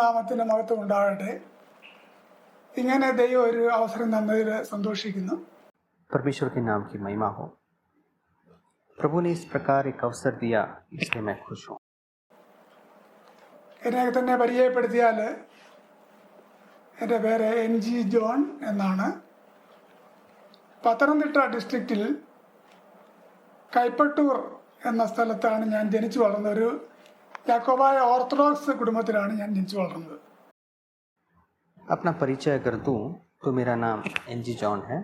ദൈവനാമത്തിന് മഹത്വം ഉണ്ടാകട്ടെ. ഇങ്ങനെ ദൈവം ഒരു അവസരം തന്നതിൽ സന്തോഷിക്കുന്നു. परमेश्वर के नाम की महिमा हो. प्रभु ने इस प्रकार एक अवसर दिया, इसलिए मैं खुश हूँ. എന്നെ തന്നെ പരിചയപ്പെടുത്തിയാൽ എൻ്റെ പേര് NG ജോൺ എന്നാണ്. പത്തനംതിട്ട ഡിസ്ട്രിക്റ്റിൽ കൈപ്പട്ടൂർ എന്ന സ്ഥലത്താണ് ഞാൻ ജനിച്ചു വളർന്നത്. ഒരു യാക്കോബായ ഓർത്തഡോക്സ് കുടുംബത്തിലാണ് ഞാൻ ജനിച്ചു വളർന്നത്. अपना परिचय कर दूं तो मेरा नाम NG जॉन है.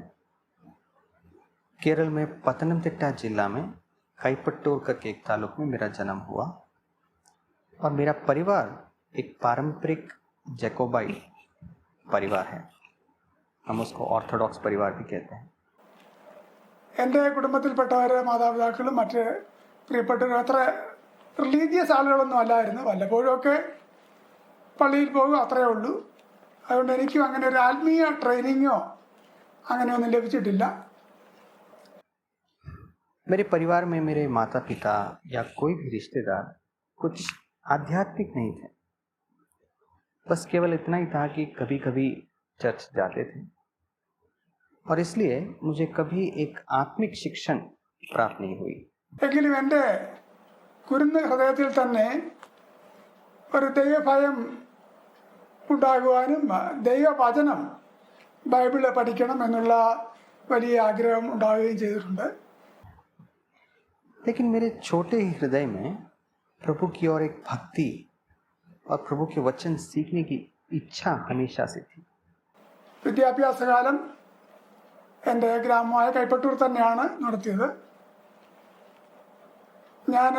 केरल में पतनमतिट्टा जिला में काईपट्टूर करके एक तालुक में मेरा जन्म हुआ और मेरा परिवार एक पारंपरिक जैकोबाइट परिवार है. हम उसको ऑर्थोडॉक्स परिवार भी कहते हैं. എൻ്റെ കുടുംബത്തിൽപ്പെട്ടവർ മാതാപിതാക്കളും മറ്റ് പ്രിയപ്പെട്ടവരും അത്ര റിലീജിയസ് ആളുകളൊന്നും അല്ലായിരുന്നു. വല്ലപ്പോഴുമൊക്കെ പള്ളിയിൽ പോകും, അത്രയേ ഉള്ളൂ. അതുകൊണ്ട് എനിക്കും അങ്ങനെ ഒരു ആത്മീയ ട്രെയിനിങ്ങോ അങ്ങനെയൊന്നും ലഭിച്ചിട്ടില്ല. मेरे परिवार में मेरे माता पिता या कोई भी रिश्तेदार कुछ आध्यात्मिक नहीं थे. बस केवल इतना ही था कि कभी कभी चर्च जाते थे और इसलिए मुझे कभी एक आत्मिक शिक्षण प्राप्त नहीं हुई. എങ്കിലും എൻ്റെ കുരുന്ന് ഹൃദയത്തിൽ തന്നെ ഒരു ദൈവഭയം ഉണ്ടാകുവാനും ദൈവവചനം ബൈബിള് പഠിക്കണം എന്നുള്ള വലിയ ആഗ്രഹം ഉണ്ടാവുകയും ചെയ്തിട്ടുണ്ട്. लेकिन मेरे छोटे ही हृदय में प्रभु की ओर एक भक्ति और प्रभु के वचन सीखने की इच्छा हमेशा से थी. വിദ്യാഭ്യാസകാലം എൻ്റെ ഗ്രാമമായ കൈപ്പട്ടൂർ തന്നെയാണ് നടത്തിയത്. ഞാൻ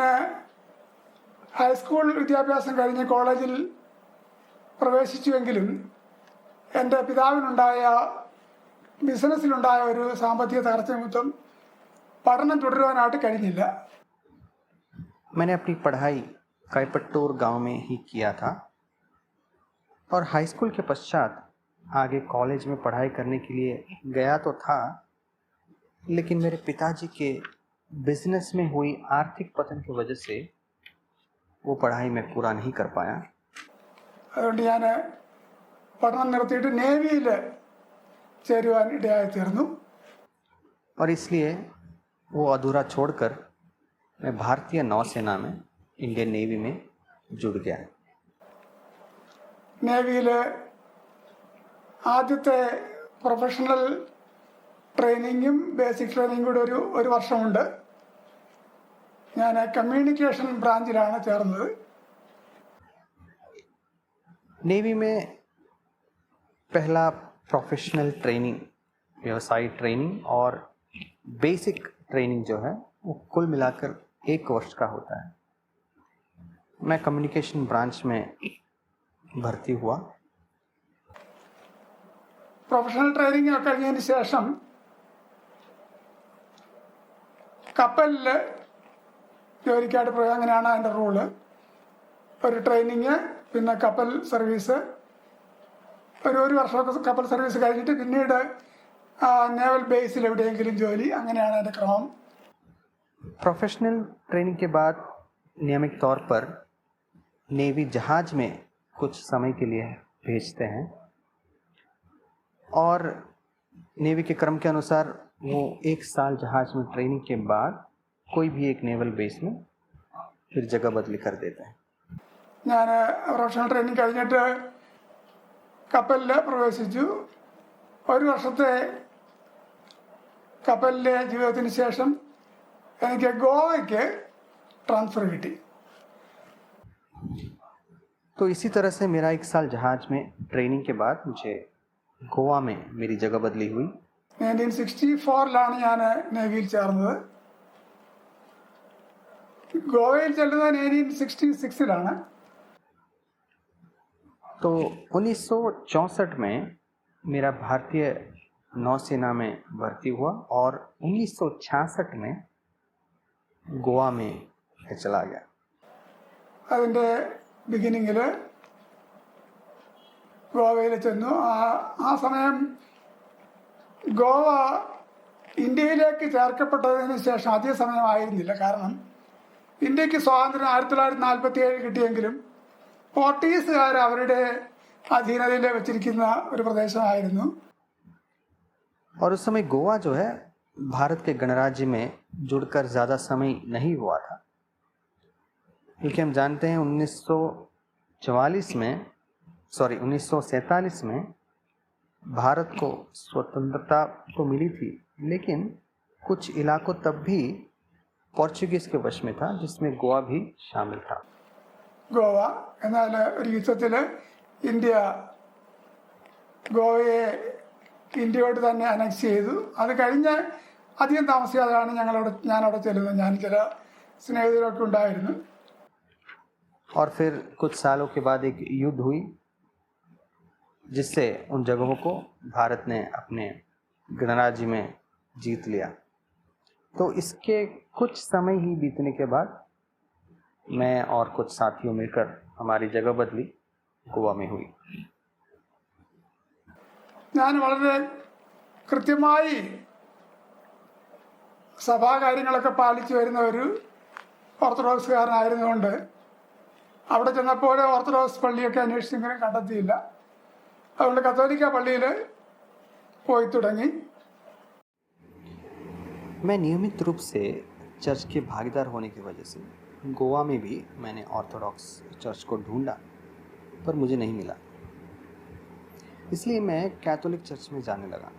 ഹൈസ്കൂൾ വിദ്യാഭ്യാസം കഴിഞ്ഞ് കോളേജിൽ പ്രവേശിച്ചുവെങ്കിലും എൻ്റെ പിതാവിനുണ്ടായ ബിസിനസ്സിലുണ്ടായ ഒരു സാമ്പത്തിക തകർച്ച നിമിത്തം പഠനം തുടരുവാനായിട്ട് കഴിഞ്ഞില്ല. मैंने अपनी पढ़ाई काईपट्टूर गांव में ही किया था और हाई स्कूल के पश्चात आगे कॉलेज में पढ़ाई करने के लिए गया तो था, लेकिन मेरे पिताजी के बिजनेस में हुई आर्थिक पतन की वजह से वो पढ़ाई में पूरा नहीं कर पाया. അതുകൊണ്ട് ഞാൻ പഠനം നിർത്തിയിട്ട് നേവിയിൽ ചേരുവാൻ ഇടയായി തീർന്നു. और इसलिए वो अधूरा छोड़कर मैं भारतीय नौसेना में इंडियन नेवी में जुड़ गया. നേവിയിൽ ആദ്യത്തെ പ്രൊഫഷണൽ ട്രെയിനിങ്ങും ബേസിക് ട്രെയിനിങ്ങും കൂടെ ഒരു വർഷമുണ്ട്. ഞാൻ കമ്മ്യൂണിക്കേഷൻ ബ്രാഞ്ചിലാണ് ചേർന്നത്. नेवी में पहला प्रोफेशनल ट्रेनिंग, व्यवसायिक ट्रेनिंग और बेसिक ट्रेनिंग जो है वो कुल मिलाकर 1 वर्ष का होता है. मैं कम्युनिकेशन ब्रांच में भर्ती हुआ. പ്രൊഫഷണൽ ട്രെയിനിങ് ഒക്കെ കഴിഞ്ഞതിന് ശേഷം കപ്പലിൽ ജോലിക്കായിട്ട് പോയി. അങ്ങനെയാണ് അതിൻ്റെ റൂള്. ഒരു ട്രെയിനിങ്, പിന്നെ കപ്പൽ സർവീസ്, ഒരു വർഷമൊക്കെ കപ്പൽ സർവീസ് കഴിഞ്ഞിട്ട് പിന്നീട് നേവൽ ബേസിൽ എവിടെയെങ്കിലും ജോലി. അങ്ങനെയാണ് അതിൻ്റെ ക്രമം. प्रोफेशनल ट्रेनिंग के बाद नियमित तौर पर नेवी जहाज में कुछ समय के लिए भेजते हैं और नेवी के क्रम के अनुसार वो 1 साल जहाज में ट्रेनिंग के बाद कोई भी एक नेवल बेस में फिर जगह बदली कर देते हैं. ഞാൻ പ്രൊഫഷണൽ ട്രെയിനിങ് കഴിഞ്ഞിട്ട് കപ്പലിൽ പ്രവേശിച്ചു. 1 വർഷത്തെ കപ്പലിലെ ജീവിതത്തിന് ശേഷം എനിക്ക് ഗോവയ്ക്ക് ട്രാൻസ്ഫർ കിട്ടി. तो इसी तरह से मेरा 1 साल जहाज में ट्रेनिंग के बाद मुझे गोवा में मेरी जगह बदली हुई. 1964 ഞാൻ നേവിയിൽ ചേർന്നത്. ഗോവയിൽ ചെല്ലുന്നത് 1966. तो 1964 में मेरा भारतीय नौसेना में भर्ती हुआ और 1966 में गोवा में चला गया. അതിൻ്റെ ബിഗിനിങ്ങിൽ ഗോവയിൽ ചെന്നു. ആ സമയം ഗോവ ഇന്ത്യയിലേക്ക് ചേർക്കപ്പെട്ടതിന് ശേഷം അധിക സമയമായിരുന്നില്ല. കാരണം ഇന്ത്യക്ക് സ്വാതന്ത്ര്യം 1947 കിട്ടിയെങ്കിലും പോർട്ടുഗീസുകാർ അവരുടെ അധീനതയിൽ വെച്ചിരിക്കുന്ന ഒരു പ്രദേശമായിരുന്നു. और उस समय गोवा जो है भारत के गणराज्य में जुड़कर ज़्यादा समय नहीं हुआ था, क्योंकि हम जानते हैं 1947 में भारत को स्वतंत्रता तो मिली थी, लेकिन कुछ इलाकों तब भी पोर्चुगीज के वश में था, जिसमें गोवा भी शामिल था. ഗോവ എന്നാൽ ഒരു യുദ്ധത്തിൽ ഇന്ത്യ ഗോവയെ ഇന്ത്യയോട് തന്നെ അനക്സ് ചെയ്തു. അത് കഴിഞ്ഞ് അധികം താമസിയാതെയാണ് ഞാനവിടെ ചെല്ലുന്നത്. ഞാൻ ചില സ്നേഹിതരൊക്കെ ഉണ്ടായിരുന്നു. और फिर कुछ सालों के बाद एक युद्ध हुई, जिससे उन जगहों को भारत ने अपने गणराज्य में जीत लिया. तो इसके कुछ समय ही बीतने के बाद मैं और कुछ साथियों मिलकर हमारी जगह बदली गोवा में हुई. ഞാൻ വളരെ കൃത്യമായി സഭാകാര്യങ്ങളൊക്കെ പാലിച്ചു വരുന്ന ഒരു ഓർത്തഡോക്സുകാരനായിരുന്നുകൊണ്ട് അവിടെ ചെന്നപ്പോൾ ഓർത്തഡോക്സ് പള്ളിയൊക്കെ അന്വേഷിച്ചെങ്കിലും കണ്ടെത്തിയില്ല. അതുകൊണ്ട് കത്തോലിക്ക പള്ളിയിൽ പോയി തുടങ്ങി. मैं नियमित रूप से चर्च के भागीदार होने की वजह से गोवा में भी मैंने ऑर्थोडॉक्स चर्च को ढूंढा, पर मुझे नहीं मिला. इसलिए मैं कैथोलिक चर्च में जाने लगा.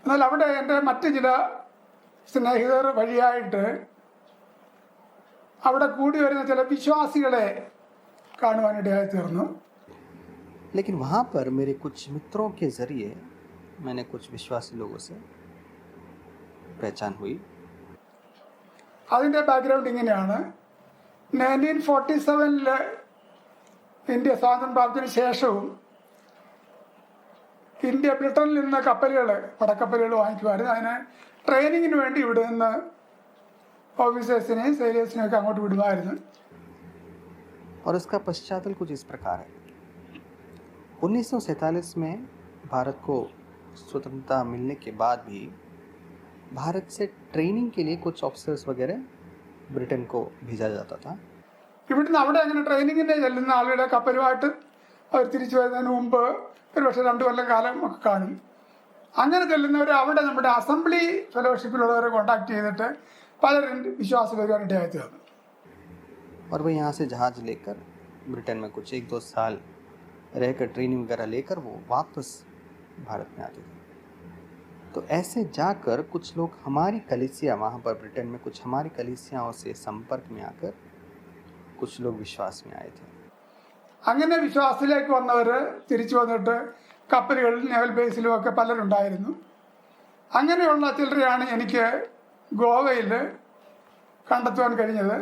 എന്നാൽ അവിടെ എൻ്റെ മറ്റ് ചില സ്നേഹിതർ വഴിയായിട്ട് അവിടെ കൂടി വരുന്ന ചില വിശ്വാസികളെ കാണുവാനിടയായി തീർന്നു. लेकिन वहाँ पर मेरे कुछ मित्रों के ज़रिए मैंने कुछ विश्वासी लोगों से पहचान हुई. അതിൻ്റെ ബാക്ക്ഗ്രൗണ്ട് ഇങ്ങനെയാണ്. 1947 ഇന്ത്യ സ്വാതന്ത്ര്യം പ്രാപ്തിന് ശേഷവും ഇന്ത്യ ബ്രിട്ടനിൽ നിന്ന് പടക്കപ്പലുകൾ വാങ്ങിക്കുമായിരുന്നു. അതിന് ട്രെയിനിങ്ങിന് വേണ്ടി ഇവിടെ നിന്ന് ഓഫീസേഴ്സിനെയും സെയിലേഴ്സിനെയും ഒക്കെ അങ്ങോട്ട് വിടുമായിരുന്നു. और उसका पश्चातल कुछ इस प्रकार है. 1947 में भारत को स्वतंत्रता मिलने के बाद भी भारत से ट्रेनिंग के लिए कुछ ऑफिसर्स वगैरह ब्रिटेन को भेजा जाता था. ഇവിടുന്ന് അവിടെ അങ്ങനെ ട്രെയിനിങ്ങിന് ചെല്ലുന്ന ആളുകളുടെ കപ്പലുമായിട്ട് അവർ തിരിച്ചു വരുന്നതിന് മുമ്പ് ഒരു പക്ഷേ 2 കൊല്ലം കാലം ഒക്കെ കാണും. അങ്ങനെ ചെല്ലുന്നവർ അവിടെ നമ്മുടെ അസംബ്ലി ഫെലോഷിപ്പിലുള്ളവരെ കോൺടാക്ട് ചെയ്തിട്ട് പലരും വിശ്വാസം വരുവാനിടയായി തീർന്നു. और वो यहाँ से जहाज़ लेकर ब्रिटेन में कुछ 1-2 साल रहकर ट्रेनिंग वगैरह लेकर वो वापस भारत में आते थे. तो ऐसे जाकर कुछ लोग हमारी कलीसिया, वहाँ पर ब्रिटेन में कुछ हमारी कलीसियाओं से संपर्क में आकर कुछ लोग विश्वास में आए थे. അങ്ങനെ വിശ്വാസത്തിലേക്ക് വന്നവർ തിരിച്ചു വന്നിട്ട് കപ്പലുകളിൽ നേവൽ ബേസിലും ഒക്കെ പലരുണ്ടായിരുന്നു. അങ്ങനെയുള്ള ചിലരെയാണ് എനിക്ക് ഗോവയിൽ കണ്ടെത്തുവാൻ കഴിഞ്ഞത്.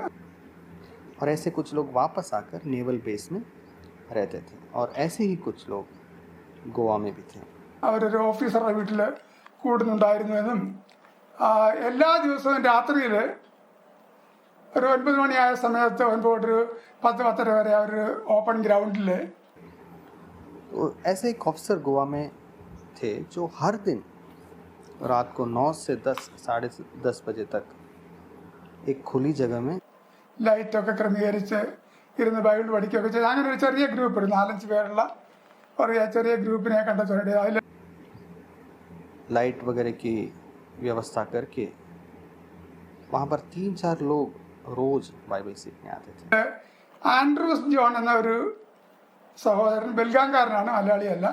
और ऐसे कुछ लोग वापस आकर नेवल बेस में रहते थे, और ऐसे ही कुछ लोग गोवा में भी थे. അവരൊരു ഓഫീസറുടെ വീട്ടിൽ കൂടുന്നുണ്ടായിരുന്നുവെന്നും എല്ലാ ദിവസവും രാത്രിയിൽ ഒരു 9 മണിയായ സമയത്ത് 9 തൊട്ട് 10-10:30 വരെ അവർ ഓപ്പൺ ഗ്രൗണ്ടിൽ तो ऐसे एक ऑफिसर गोवा में थे जो हर दिन रात को 9 से 10, 10:30 बजे तक एक खुली जगह में ലൈറ്റൊക്കെ ക്രമീകരിച്ച് ഇരുന്ന് ബൈബിൾ പഠിക്കുകയൊക്കെ ചെയ്ത് അങ്ങനെ ഒരു ചെറിയ ഗ്രൂപ്പ്, ഒരു 4-5 പേരുള്ള ഒരു ചെറിയ ഗ്രൂപ്പിനെ കണ്ടെത്തുന്നുണ്ട്. അതിൽ लाइट वगैरह की व्यवस्था करके वहाँ पर 3-4 लोग रोज बाइबल सीखने आते थे. ആൻഡ്രൂസ് ജോൺ എന്ന ഒരു സഹോദരൻ, ബെൽഗാംകാരനാണ്, മലയാളിയല്ല.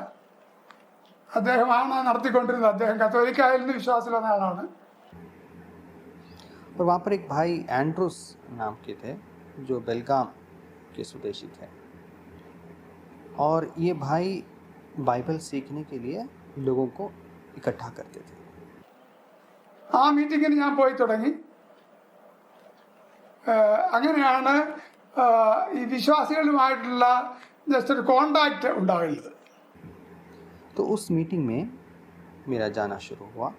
അദ്ദേഹമാണ് നടത്തിക്കൊണ്ടിരുന്നത്. അദ്ദേഹം കത്തോലിക്കായിൽ നിന്ന് വിശ്വാസത്തിൽ വന്ന ആളാണ്. और वहाँ पर एक भाई एंड्रूस नाम के थे जो बेलगाम के स्वदेशी थे, और ये भाई बाइबल सीखने के लिए लोगों को इकट्ठा करते थे. ആ മീറ്റിങ്ങിന് ഞാൻ പോയി തുടങ്ങി. അങ്ങനെയാണ് ഈ വിശ്വാസികളുമായിട്ടുള്ള ജസ്റ്റ് ഒരു കോണ്ടാക്റ്റ് ഉണ്ടാകുന്നത്. तो उस मीटिंग में मेरा जाना शुरू हुआ,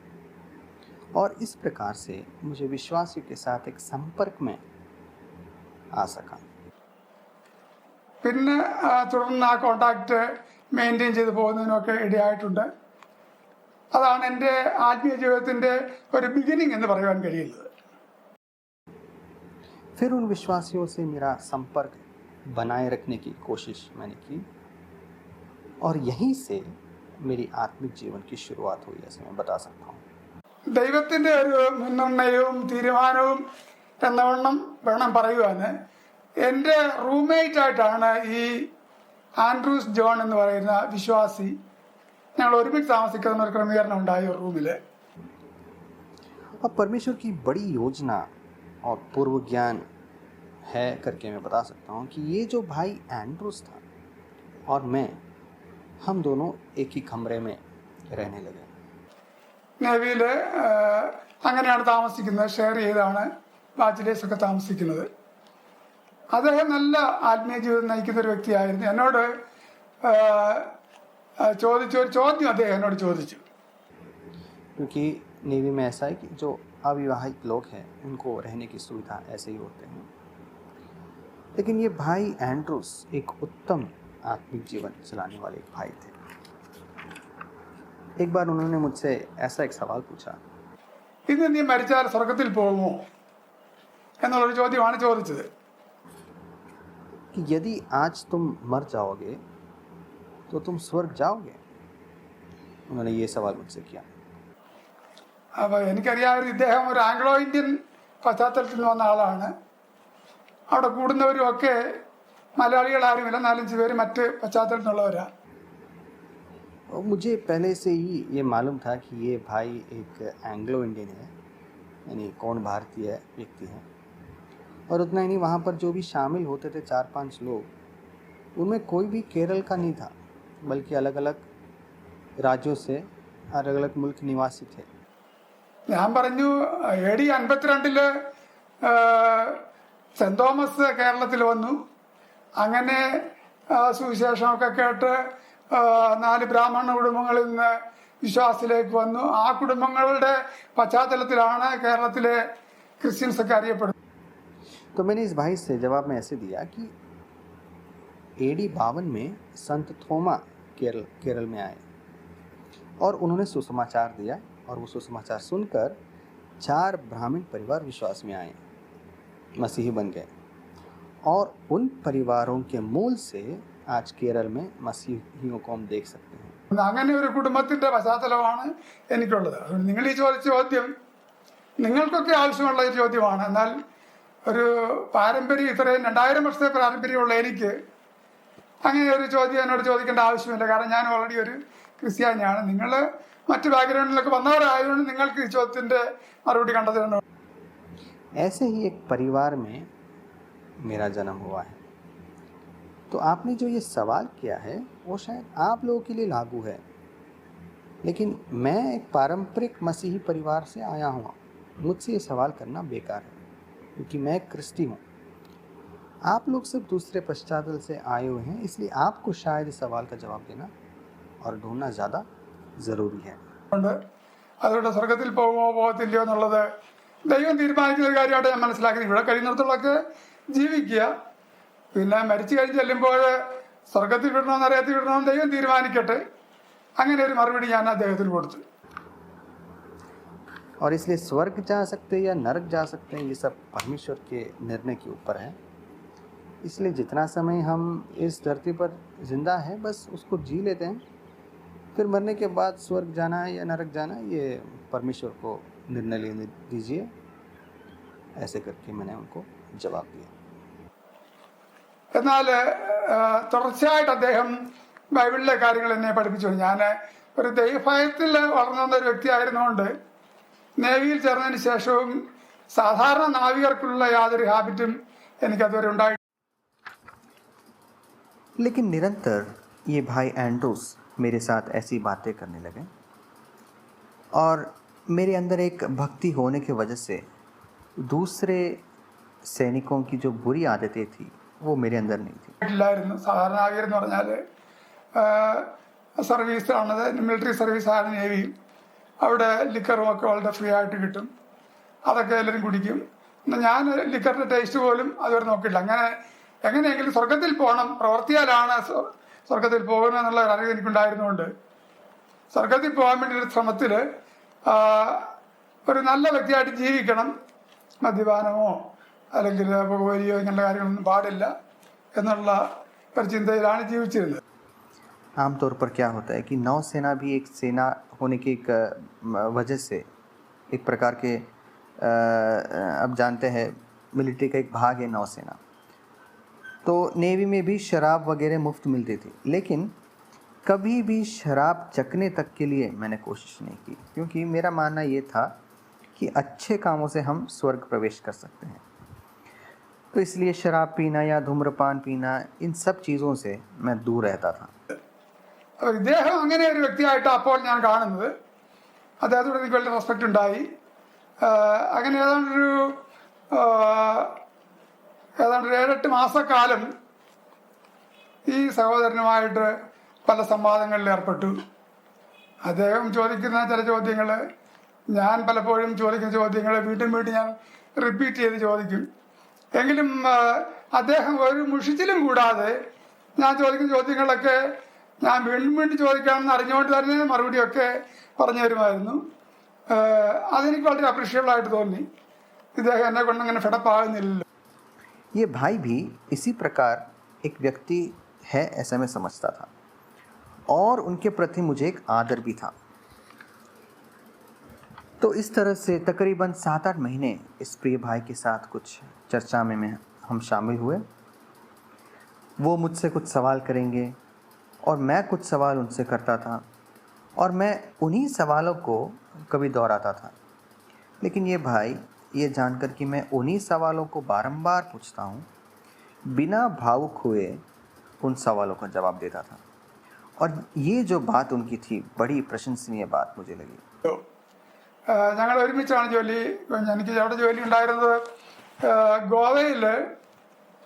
और इस प्रकार से मुझे विश्वासियों के साथ एक संपर्क में आ सका. പിന്നെ തുടർന്ന് ആ കോണ്ടാക്റ്റ് മെയിൻറ്റെയിൻ ചെയ്ത് പോകുന്നതിനൊക്കെ ഇടയായിട്ടുണ്ട്. അതാണ് എൻ്റെ ആത്മീയ ജീവിതത്തിൻ്റെ ഒരു ബിഗിനിങ് എന്ന് പറയുവാൻ കഴിയുന്നത്. फिर उन विश्वासियों से मेरा संपर्क बनाए रखने की कोशिश मैंने की और यहीं से मेरी आत्मिक जीवन की शुरुआत हुई, ऐसे मैं बता सकता हूँ। ദൈവത്തിൻ്റെ ഒരു മുൻനിർണയവും തീരുമാനവും എന്നവണ്ണം വേണം പറയുവാൻ. എൻ്റെ റൂംമേറ്റായിട്ടാണ് ഈ ആൻഡ്രൂസ് ജോൺ എന്ന് പറയുന്ന വിശ്വാസി ഞങ്ങൾ ഒരുമിച്ച് താമസിക്കുന്ന ഒരു ക്രമീകരണം ഉണ്ടായി ഒരു റൂമിൽ. अब परमेश्वर की बड़ी योजना और पूर्व ज्ञान है करके मैं बता सकता हूँ कि ये जो भाई एंड्रूस था और मैं, हम दोनों एक ही कमरे में रहने लगे. നേവിയിൽ അങ്ങനെയാണ് താമസിക്കുന്നത്. ഷെയർ ചെയ്താണ് ബാച്ചിലേഴ്സൊക്കെ താമസിക്കുന്നത്. അദ്ദേഹം നല്ല ആത്മീയ ജീവിതം നയിക്കുന്ന ഒരു വ്യക്തിയായിരുന്നു. എന്നോട് ഒരു ചോദ്യം അദ്ദേഹം എന്നോട് ചോദിച്ചു. क्योंकि नेवी में ऐसा है कि जो अविवाहित लोग हैं उनको रहने की सुविधा ऐसे ही होते हैं, लेकिन ये भाई एंड्रूस एक उत्तम आत्मिक जीवन चलाने वाले एक भाई थे. एक बार उन्होंने मुझसे ऐसा एक सवाल पूछा, ഇന്ന് നീ മരിച്ചാൽ സ്വർഗത്തിൽ പോകുമോ എന്നുള്ളൊരു ചോദ്യമാണ് ചോദിച്ചത്. कि यदि आज तुम मर जाओगे तो तुम स्वर्ग जाओगे. उन्होंने ये सवाल मुझसे किया. അപ്പോൾ എനിക്കറിയാവുന്ന ഇദ്ദേഹം ഒരു ആംഗ്ലോ ഇന്ത്യൻ പശ്ചാത്തലത്തിൽ നിന്ന് വന്ന ആളാണ്. അവിടെ കൂടുന്നവരും ഒക്കെ മലയാളികളാരുമില്ല, 4-5 പേര് മറ്റ് പശ്ചാത്തലത്തിൽ നിന്നുള്ളവരാണ്. और मुझे पहले से ही ये मालूम था कि ये भाई एक एंग्लो इंडियन है, यानी कौन भारतीय व्यक्ति है. और उतना ही नहीं, वहाँ पर जो भी शामिल होते थे 4-5 लोग, उनमें कोई भी केरल का नहीं था, बल्कि अलग अलग राज्यों से अलग अलग मुल्क निवासी थे. ഞാൻ പറഞ്ഞു AD 52 സെന്റ് തോമസ് കേരളത്തിൽ വന്നു. അങ്ങനെ സുവിശേഷമൊക്കെ കേട്ട് 4 ബ്രാഹ്മണ കുടുംബങ്ങളിൽ നിന്ന് വിശ്വാസത്തിലേക്ക് വന്നു. ആ കുടുംബങ്ങളുടെ പശ്ചാത്തലത്തിലാണ് കേരളത്തിലെ ക്രിസ്ത്യൻസ് ഒക്കെ അറിയപ്പെടുന്നത്. तो मैंने इस भाई से जवाब में ऐसे दिया कि AD 52 में संत थोमा केरल में आए और उन्होंने सुसमाचार दिया और वो सुसमाचार सुनकर 4 ब्राह्मण परिवार विश्वास में आए, मसीही बन गए और उन परिवारों के मूल से आज केरल में मसीहियों को हम देख सकते हैं. അങ്ങനെ ഒരു കുടുംബത്തിന്റെ പശ്ചാത്തലമാണ് എനിക്കുള്ളത്. നിങ്ങൾ ഈ ചോദിച്ച ചോദ്യം നിങ്ങൾക്കൊക്കെ ആവശ്യമുള്ള ഒരു ചോദ്യമാണ്. എന്നാൽ ഒരു പാരമ്പര്യം, ഇത്രയും 2000 വർഷത്തെ പാരമ്പര്യമുള്ള എനിക്ക് അങ്ങനെ ഒരു ചോദ്യം എന്നോട് ചോദിക്കേണ്ട ആവശ്യമില്ല. കാരണം ഞാൻ ഓൾറെഡി ഒരു ക്രിസ്ത്യാനിയാണ്. നിങ്ങൾ മറ്റ് ബാക്ക്ഗ്രൗണ്ടിലൊക്കെ വന്നവരായതുകൊണ്ട് നിങ്ങൾക്ക് ഈ ചോദ്യത്തിന്റെ മറുപടി കണ്ടതുകൊണ്ട്. ऐसे ही एक परिवार में मेरा जन्म हुआ है. तो आपने जो ये सवाल किया है वो शायद आप लोगों के लिए लागू है, लेकिन मैं एक पारंपरिक मसीही परिवार से आया हूँ. मुझसे ये सवाल करना बेकार है क्योंकि मैं क्रिस्टी हूँ. आप लोग सब दूसरे पश्चातल से आए हुए हैं, इसलिए आपको शायद इस सवाल का जवाब देना और ढूंढना ज़्यादा ज़रूरी है. അതുകൊണ്ട് സ്വർഗത്തിൽ പോകുമോ പോകത്തില്ലയോ എന്നുള്ളത് ദൈവം തീരുമാനിക്കുന്ന ഒരു കാര്യമായിട്ട് ഞാൻ മനസ്സിലാക്കുന്നത്. ഇവിടെ കഴിയുന്നിടത്തോളൊക്കെ ജീവിക്കുക, പിന്നെ മരിച്ചു കഴിഞ്ഞ് ചെല്ലുമ്പോൾ സ്വർഗത്തിൽ വിടണോ നരകത്തിൽ വിടണോ ദൈവം തീരുമാനിക്കട്ടെ. അങ്ങനെ ഒരു മറുപടി ഞാൻ അദ്ദേഹത്തിന് കൊടുത്തു. और इसलिए स्वर्ग जा सकते हैं या नरक जा सकते हैं, ये सब परमेश्वर के निर्णय के ऊपर है. इसलिए जितना समय हम इस धरती पर जिंदा है बस उसको जी लेते हैं. फिर मरने के बाद स्वर्ग जाना है या नरक जाना है ये परमेश्वर को निर्णय लेने दीजिए. ऐसे करके मैंने उनको जवाब दिया. എന്നാൽ തുടർച്ചയായിട്ട് അദ്ദേഹം ബൈബിളിലെ കാര്യങ്ങൾ എന്നെ പഠിപ്പിച്ചു. ഞാൻ ഒരു ദൈവഭയത്തിൽ വളർന്നു വന്ന ഒരു വ്യക്തിയായിരുന്നുകൊണ്ട് നേവിയിൽ ചേർന്നതിന് ശേഷവും സാധാരണ നാവികർക്കുള്ള യാതൊരു ഹാബിറ്റും എനിക്കതുവരെ ഉണ്ടായി. लेकिन निरंतर ये भाई एंड्रूस मेरे साथ ऐसी बातें करने लगे और मेरे अंदर एक भक्ति होने की वजह से दूसरे सैनिकों की जो बुरी आदतें थी वो मेरे अंदर नहीं थी. ഇല്ലായിരുന്നു. സാധാരണ നാവികരെന്ന് പറഞ്ഞാൽ സർവീസാണ്, മിലിറ്ററി സർവീസാണ് നേവി. അവിടെ ലിക്കറും ഒക്കെ വളരെ ഫ്രീ ആയിട്ട് കിട്ടും. അതൊക്കെ എല്ലാവരും കുടിക്കും. ഞാൻ ലിക്കറിൻ്റെ ടേസ്റ്റ് പോലും അതുവരെ നോക്കിയില്ല. എങ്ങനെയെങ്കിലും സ്വർഗത്തിൽ പോകണം, പ്രവർത്തിയാലാണ് സ്വർഗത്തിൽ പോകുമെന്നുള്ള ഒരു അറിവ് എനിക്കുണ്ടായിരുന്നുകൊണ്ട് സ്വർഗത്തിൽ പോകാൻ വേണ്ടി ഒരു ശ്രമത്തിൽ ഒരു നല്ല വ്യക്തിയായിട്ട് ജീവിക്കണം. മദ്യപാനമോ അല്ലെങ്കിൽ പുകവലിയോ ഇങ്ങനെയുള്ള കാര്യങ്ങളൊന്നും പാടില്ല. എന്നുള്ള ഒരു ചിന്തയിലാണ് ജീവിച്ചിരുന്നത്. आमतौर पर क्या होता है कि नौसेना भी एक सेना होने की एक वजह से एक प्रकार के अब जानते हैं मिलिट्री का एक भाग है नौसेना। तो नेवी में भी शराब वगैरह मुफ्त मिलती थी, लेकिन कभी भी शराब चखने तक के लिए मैंने कोशिश नहीं की, क्योंकि मेरा मानना ये था कि अच्छे कामों से हम स्वर्ग प्रवेश कर सकते हैं। तो इसलिए शराब पीना या धूम्रपान पीना, इन सब चीज़ों से मैं दूर रहता था। ഇദ്ദേഹം അങ്ങനെ ഒരു വ്യക്തിയായിട്ട് അപ്പോൾ ഞാൻ കാണുന്നത്. അദ്ദേഹത്തോട് എനിക്ക് വലിയ റെസ്പെക്റ്റ് ഉണ്ടായി. അങ്ങനെ ഏതാണ്ടൊരു 7-8 മാസക്കാലം ഈ സഹോദരനുമായിട്ട് പല സംവാദങ്ങളിൽ ഏർപ്പെട്ടു. അദ്ദേഹം ചോദിക്കുന്ന ചില ചോദ്യങ്ങൾ, ഞാൻ പലപ്പോഴും ചോദിക്കുന്ന ചോദ്യങ്ങൾ വീണ്ടും വീണ്ടും ഞാൻ റിപ്പീറ്റ് ചെയ്ത് ചോദിക്കും. എങ്കിലും അദ്ദേഹം ഒരു മുഷിച്ചിലും കൂടാതെ ഞാൻ ചോദിക്കുന്ന ചോദ്യങ്ങളൊക്കെ ഞാൻ വീണ്ടും വീണ്ടും ചോദിക്കാമെന്ന് അറിഞ്ഞുകൊണ്ട് തന്നെ മറുപടിയൊക്കെ പറഞ്ഞു തരുമായിരുന്നു. അതെനിക്ക് വളരെ അപ്രീഷിയബിൾ ആയിട്ട് തോന്നി. ഇദ്ദേഹം എന്നെ കൊണ്ട് അങ്ങനെ ഫെഡപ്പ് ആകുന്നില്ലല്ലോ. ये भाई भी इसी प्रकार एक व्यक्ति है ऐसा मैं समझता था, और उनके प्रति मुझे एक आदर भी था। तो इस तरह से तकरीबन 7-8 महीने इस प्रिय भाई के साथ कुछ चर्चा में हम शामिल हुए। वो मुझसे कुछ सवाल करेंगे और मैं कुछ सवाल उनसे करता था, और मैं उन्हीं सवालों को कभी दोहराता था। लेकिन ये भाई ये जानकर कि मैं उन्हीं सवालों को बारंबार पूछता हूँ, बिना भावुक हुए उन सवालों का जवाब देता था। और ये जो बात उनकी थी, बड़ी प्रशंसनीय बात मुझे लगी। ഞങ്ങൾ ഒരുമിച്ചാണ് എനിക്ക് അവിടെ ജോലി ഉണ്ടായിരുന്നത് ഗോവയിൽ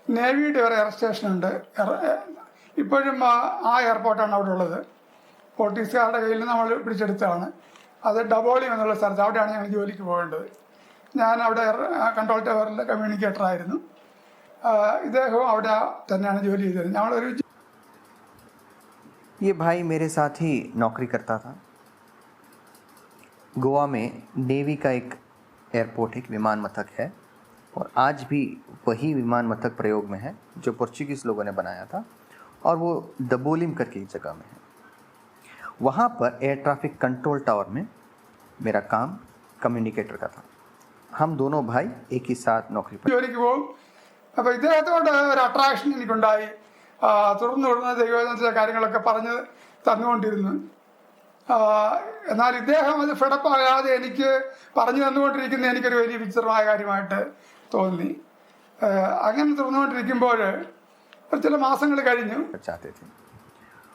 നേവിയുടെ ഒരു എയർ സ്റ്റേഷനുണ്ട്. ഇപ്പോഴും ആ എയർപോർട്ടാണ് അവിടെ ഉള്ളത്. പോർട്ടീസുകാരുടെ കയ്യിൽ നിന്ന് നമ്മൾ പിടിച്ചെടുത്തതാണ്. അത് ഡബോളി എന്നുള്ള സ്ഥലത്ത്, അവിടെയാണ് ഞങ്ങൾ ജോലിക്ക് പോകേണ്ടത്. ഞാൻ അവിടെ കൺട്രോൾ ടവറിലെ കമ്മ്യൂണിക്കേറ്ററായിരുന്നു. ഇദ്ദേഹവും അവിടെ തന്നെയാണ് ജോലി ചെയ്തത്. ഞങ്ങളൊരു ये भाई मेरे साथ ही नौकरी करता था। गोवा में नेवी का एक एयरपोर्ट, एक विमान मथक है, और आज भी वही विमान मथक प्रयोग में है जो पोर्चुगीज़ लोगों ने बनाया था, और वो दबोलिम करके एक जगह में है। वहाँ पर एयर ट्रैफिक कंट्रोल टावर में मेरा काम कम्युनिकेटर का था। हम दोनों भाई एक ही साथ नौकरी पर। ജോലിക്ക് പോകും. അപ്പോൾ ഇദ്ദേഹത്തോട് ഒരു അട്രാക്ഷൻ എനിക്കുണ്ടായി. തുറന്നു വിടുന്ന ദൈവജനത്തിലെ കാര്യങ്ങളൊക്കെ പറഞ്ഞ് തന്നുകൊണ്ടിരുന്നു. എന്നാൽ ഇദ്ദേഹം അത് ഫെഡപ്പാകാതെ എനിക്ക് പറഞ്ഞു തന്നുകൊണ്ടിരിക്കുന്ന എനിക്കൊരു വലിയ വിചിത്രമായ കാര്യമായിട്ട് തോന്നി. അങ്ങനെ തുറന്നുകൊണ്ടിരിക്കുമ്പോൾ ചില മാസങ്ങൾ കഴിഞ്ഞു. चाहते थे,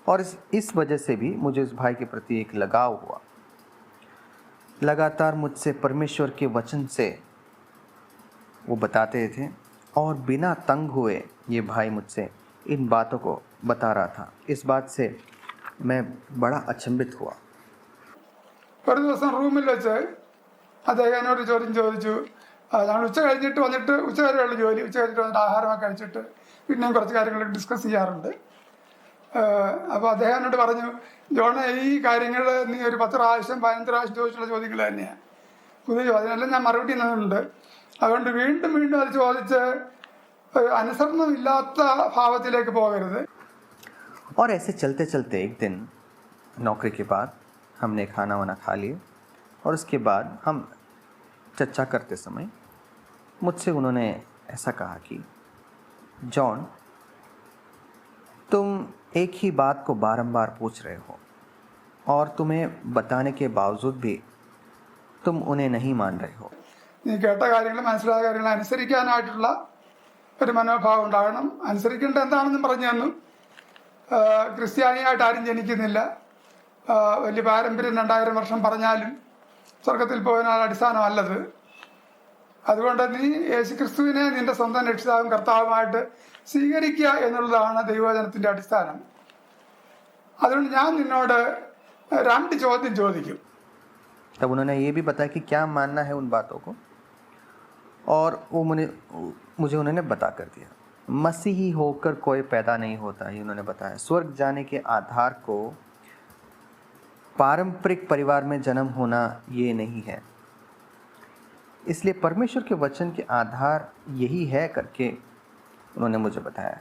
और इस वजह से भी मुझे उस भाई के प्रति एक लगाव हुआ। लगातार मुझसे परमेश्वर के वचन से वो बताते थे, और बिना तंग हुए ये भाई मुझसे इन बातों को बता रहा था। इस बात से मैं बड़ा अचंभित हुआ। ഒരു ദിവസം റൂമിൽ വെച്ച് അദ്ദേഹം എന്നോട് ചോദ്യം ചോദിച്ചു. ഞങ്ങൾ ഉച്ച കഴിഞ്ഞിട്ട് വന്നിട്ട് ഉച്ച വരെയുള്ള ജോലി, ഉച്ച കഴിഞ്ഞിട്ട് വന്നിട്ട് ആഹാരമൊക്കെ കഴിച്ചിട്ട് പിന്നെയും കുറച്ച് കാര്യങ്ങൾ ഡിസ്കസ് ചെയ്യാറുണ്ട്. അപ്പോൾ അദ്ദേഹം എന്നോട് പറഞ്ഞു, ജോണേ, ഈ കാര്യങ്ങൾ നീ ഒരു 10 പ്രാവശ്യം 15 പ്രാവശ്യം ചോദിച്ചുള്ള ചോദ്യങ്ങൾ തന്നെയാണ്. പുതിയ അതിനെല്ലാം ഞാൻ മറുപടി തന്നിട്ടുണ്ട്. അതുകൊണ്ട് വീണ്ടും വീണ്ടും അത് ചോദിച്ച് അനുസരണമില്ലാത്ത ഭാവത്തിലേക്ക് പോകരുത്. और ऐसे चलते चलते एक दिन नौकरी के बाद हमने खाना वाना खा लिए, और उसके बाद हम चर्चा करते समय मुझसे उन्होंने ऐसा कहा कि जॉन, तुम एक ही बात को बारंबार पूछ रहे हो, और तुम्हें बताने के बावजूद भी तुम उन्हें नहीं मान रहे हो। നീ കേട്ട കാര്യങ്ങൾ, മനസ്സിലായ കാര്യങ്ങൾ അനുസരിക്കാനായിട്ടുള്ള ഒരു മനോഭാവം ഉണ്ടാകണം. അനുസരിക്കേണ്ട എന്താണെന്നും പറഞ്ഞു തന്നു. ക്രിസ്ത്യാനിയായിട്ട് ആരും ജനിക്കുന്നില്ല. വലിയ പാരമ്പര്യം 2000 വർഷം പറഞ്ഞാലും സ്വർഗത്തിൽ പോകാനുള്ള അടിസ്ഥാനമല്ലത്. അതുകൊണ്ട് നീ യേശുക്രിസ്തുവിനെ നിന്റെ സ്വന്തം രക്ഷിതാവും കർത്താവുമായിട്ട് സ്വീകരിക്കുക എന്നുള്ളതാണ് ദൈവവചനത്തിൻ്റെ അടിസ്ഥാനം. അതുകൊണ്ട് ഞാൻ നിന്നോട് 2 ചോദ്യം ചോദിക്കും. तब उन्होंने ये भी बताया कि क्या मानना है उन बातों को, और वो मुझे उन्होंने बता कर दिया। मसीही होकर कोई पैदा नहीं होता, ये उन्होंने बताया। स्वर्ग जाने के आधार को पारंपरिक परिवार में जन्म होना ये नहीं है, इसलिए परमेश्वर के वचन के आधार यही है करके उन्होंने मुझे बताया।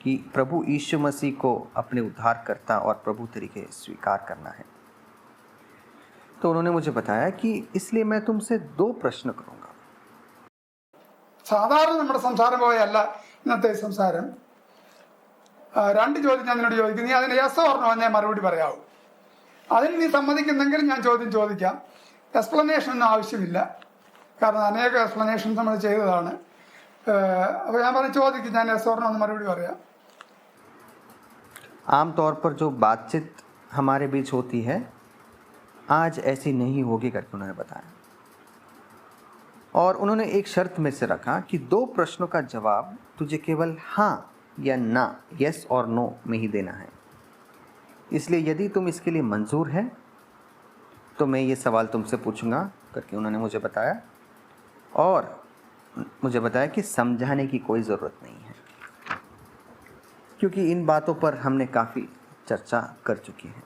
कि प्रभु यीशु मसीह को अपने उद्धारकर्ता और प्रभु तरीके स्वीकार करना है। तो उन्होंने मुझे बताया कि इसलिए मैं तुमसे 2 प्रश्न करूंगा। സാധാരണ നമ്മുടെ സംസാരം പോലെയല്ല ഇന്നത്തെ സംസാരം. രണ്ട് ചോദ്യം ഞാൻ നിന്നോട് ചോദിക്കും, നീ അതിന് യെസ് ഓർ നോ എന്നേ മറുപടി പറയാവൂ. അതിന് നീ സമ്മതിക്കുന്നെങ്കിൽ ഞാൻ ചോദ്യം ചോദിക്കാം. എക്സ്പ്ലനേഷൻ ഒന്നും ആവശ്യമില്ല, കാരണം അനേക എക്സ്പ്ലനേഷൻ നമ്മൾ ചെയ്തതാണ്. അപ്പോൾ ഞാൻ പറഞ്ഞ് ചോദിക്കും, ഞാൻ യെസ് ഓർ നോ എന്ന് മറുപടി പറയാം. आमतौर पर जो बातचीत हमारे बीच होती है आज ऐसी नहीं होगी करके उन्होंने बताया। और उन्होंने एक शर्त में से रखा कि 2 प्रश्नों का जवाब तुझे केवल हाँ या ना, यस और नो में ही देना है। इसलिए यदि तुम इसके लिए मंजूर है तो मैं ये सवाल तुमसे पूछूंगा करके उन्होंने मुझे बताया। और मुझे बताया कि समझाने की कोई ज़रूरत नहीं है, क्योंकि इन बातों पर हमने काफ़ी चर्चा कर चुकी है।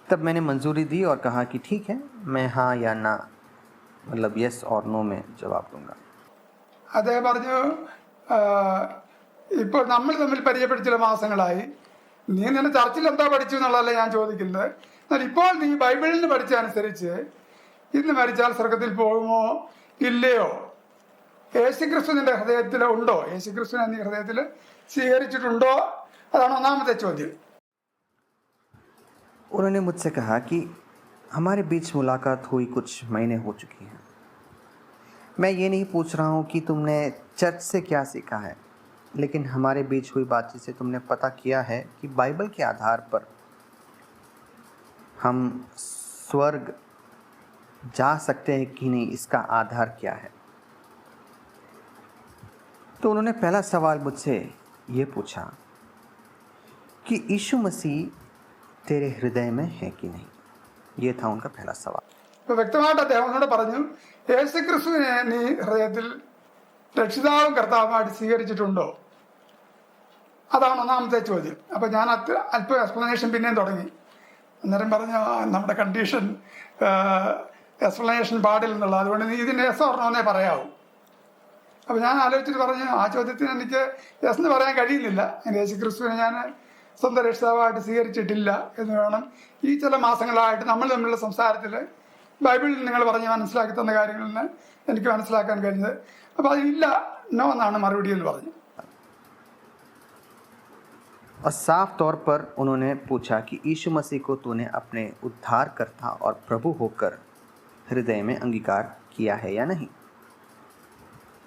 तब मैंने मंजूरी दी और कहा कि ठीक है, मैं हाँ या ना मतलब यस और नो में जवाब दूंगा। അദ്ദേഹം പറഞ്ഞു, ഇപ്പോൾ നമ്മൾ തമ്മിൽ പരിചയപ്പെട്ട് ചില മാസങ്ങളായി, നീ നിന്നെ ചർച്ചിൽ എന്താ പഠിച്ചു എന്നുള്ളതല്ല ഞാൻ ചോദിക്കുന്നത്. എന്നാൽ ഇപ്പോൾ നീ ബൈബിളിൽ നിന്ന് പഠിച്ചതനുസരിച്ച് ഇന്ന് മരിച്ചാൽ സ്വർഗത്തിൽ പോകുമോ ഇല്ലയോ, യേശുക്രിസ്തു നിന്റെ ഹൃദയത്തിൽ ഉണ്ടോ, യേശുക്രിസ്തുവിനെ നീ ഹൃദയത്തിൽ സ്വീകരിച്ചിട്ടുണ്ടോ, അതാണ് ഒന്നാമത്തെ ചോദ്യം. उन्होंने मुझसे कहा कि हमारे बीच मुलाकात हुई कुछ महीने हो चुकी हैं। मैं ये नहीं पूछ रहा हूँ कि तुमने चर्च से क्या सीखा है, लेकिन हमारे बीच हुई बातचीत से तुमने पता किया है कि बाइबल के आधार पर हम स्वर्ग जा सकते हैं कि नहीं, इसका आधार क्या है। तो उन्होंने पहला सवाल मुझसे ये पूछा कि यीशु मसीह तेरे हृदय में है कि नहीं। ये था उनका पहला सवाल. ഇപ്പോൾ വ്യക്തമായിട്ട് അദ്ദേഹം എന്നോട് പറഞ്ഞു, യേശുക്രിസ്തുവിനെ നീ ഹൃദയത്തിൽ രക്ഷിതാവും കർത്താവുമായിട്ട് സ്വീകരിച്ചിട്ടുണ്ടോ, അതാണ് ഒന്നാമത്തെ ചോദ്യം. അപ്പോൾ ഞാൻ അല്പം എക്സ്പ്ലനേഷൻ പിന്നെയും തുടങ്ങി. അന്നേരം പറഞ്ഞു, നമ്മുടെ കണ്ടീഷൻ എക്സ്പ്ലനേഷൻ പാടില്ലെന്നുള്ളത്, അതുകൊണ്ട് നീ ഇതിന് യെസ് ഓർ നോ എന്നേ പറയാവൂ. അപ്പോൾ ഞാൻ ആലോചിച്ചിട്ട് പറഞ്ഞു, ആ ചോദ്യത്തിന് എനിക്ക് യെസ് എന്ന് പറയാൻ കഴിയുന്നില്ല. യേശുക്രിസ്തുവിനെ ഞാൻ സ്വന്തം രക്ഷിതാവായിട്ട് സ്വീകരിച്ചിട്ടില്ല എന്ന് വേണം. ഈ ചില മാസങ്ങളായിട്ട് നമ്മൾ തമ്മിലുള്ള സംസാരത്തിൽ ബൈബിളിൽ നിങ്ങൾ പറഞ്ഞ് മനസ്സിലാക്കി തന്ന കാര്യങ്ങളിൽ നിന്ന് എനിക്ക് മനസ്സിലാക്കാൻ കഴിഞ്ഞത്. അപ്പോൾ അതില്ല, നോ എന്നാണ് മറുപടി എന്ന് പറഞ്ഞു. और साफ तौर पर उन्होंने पूछा कि यीशु मसीह को तूने अपने उद्धारकर्ता और प्रभु होकर हृदय में अंगीकार किया है या नहीं।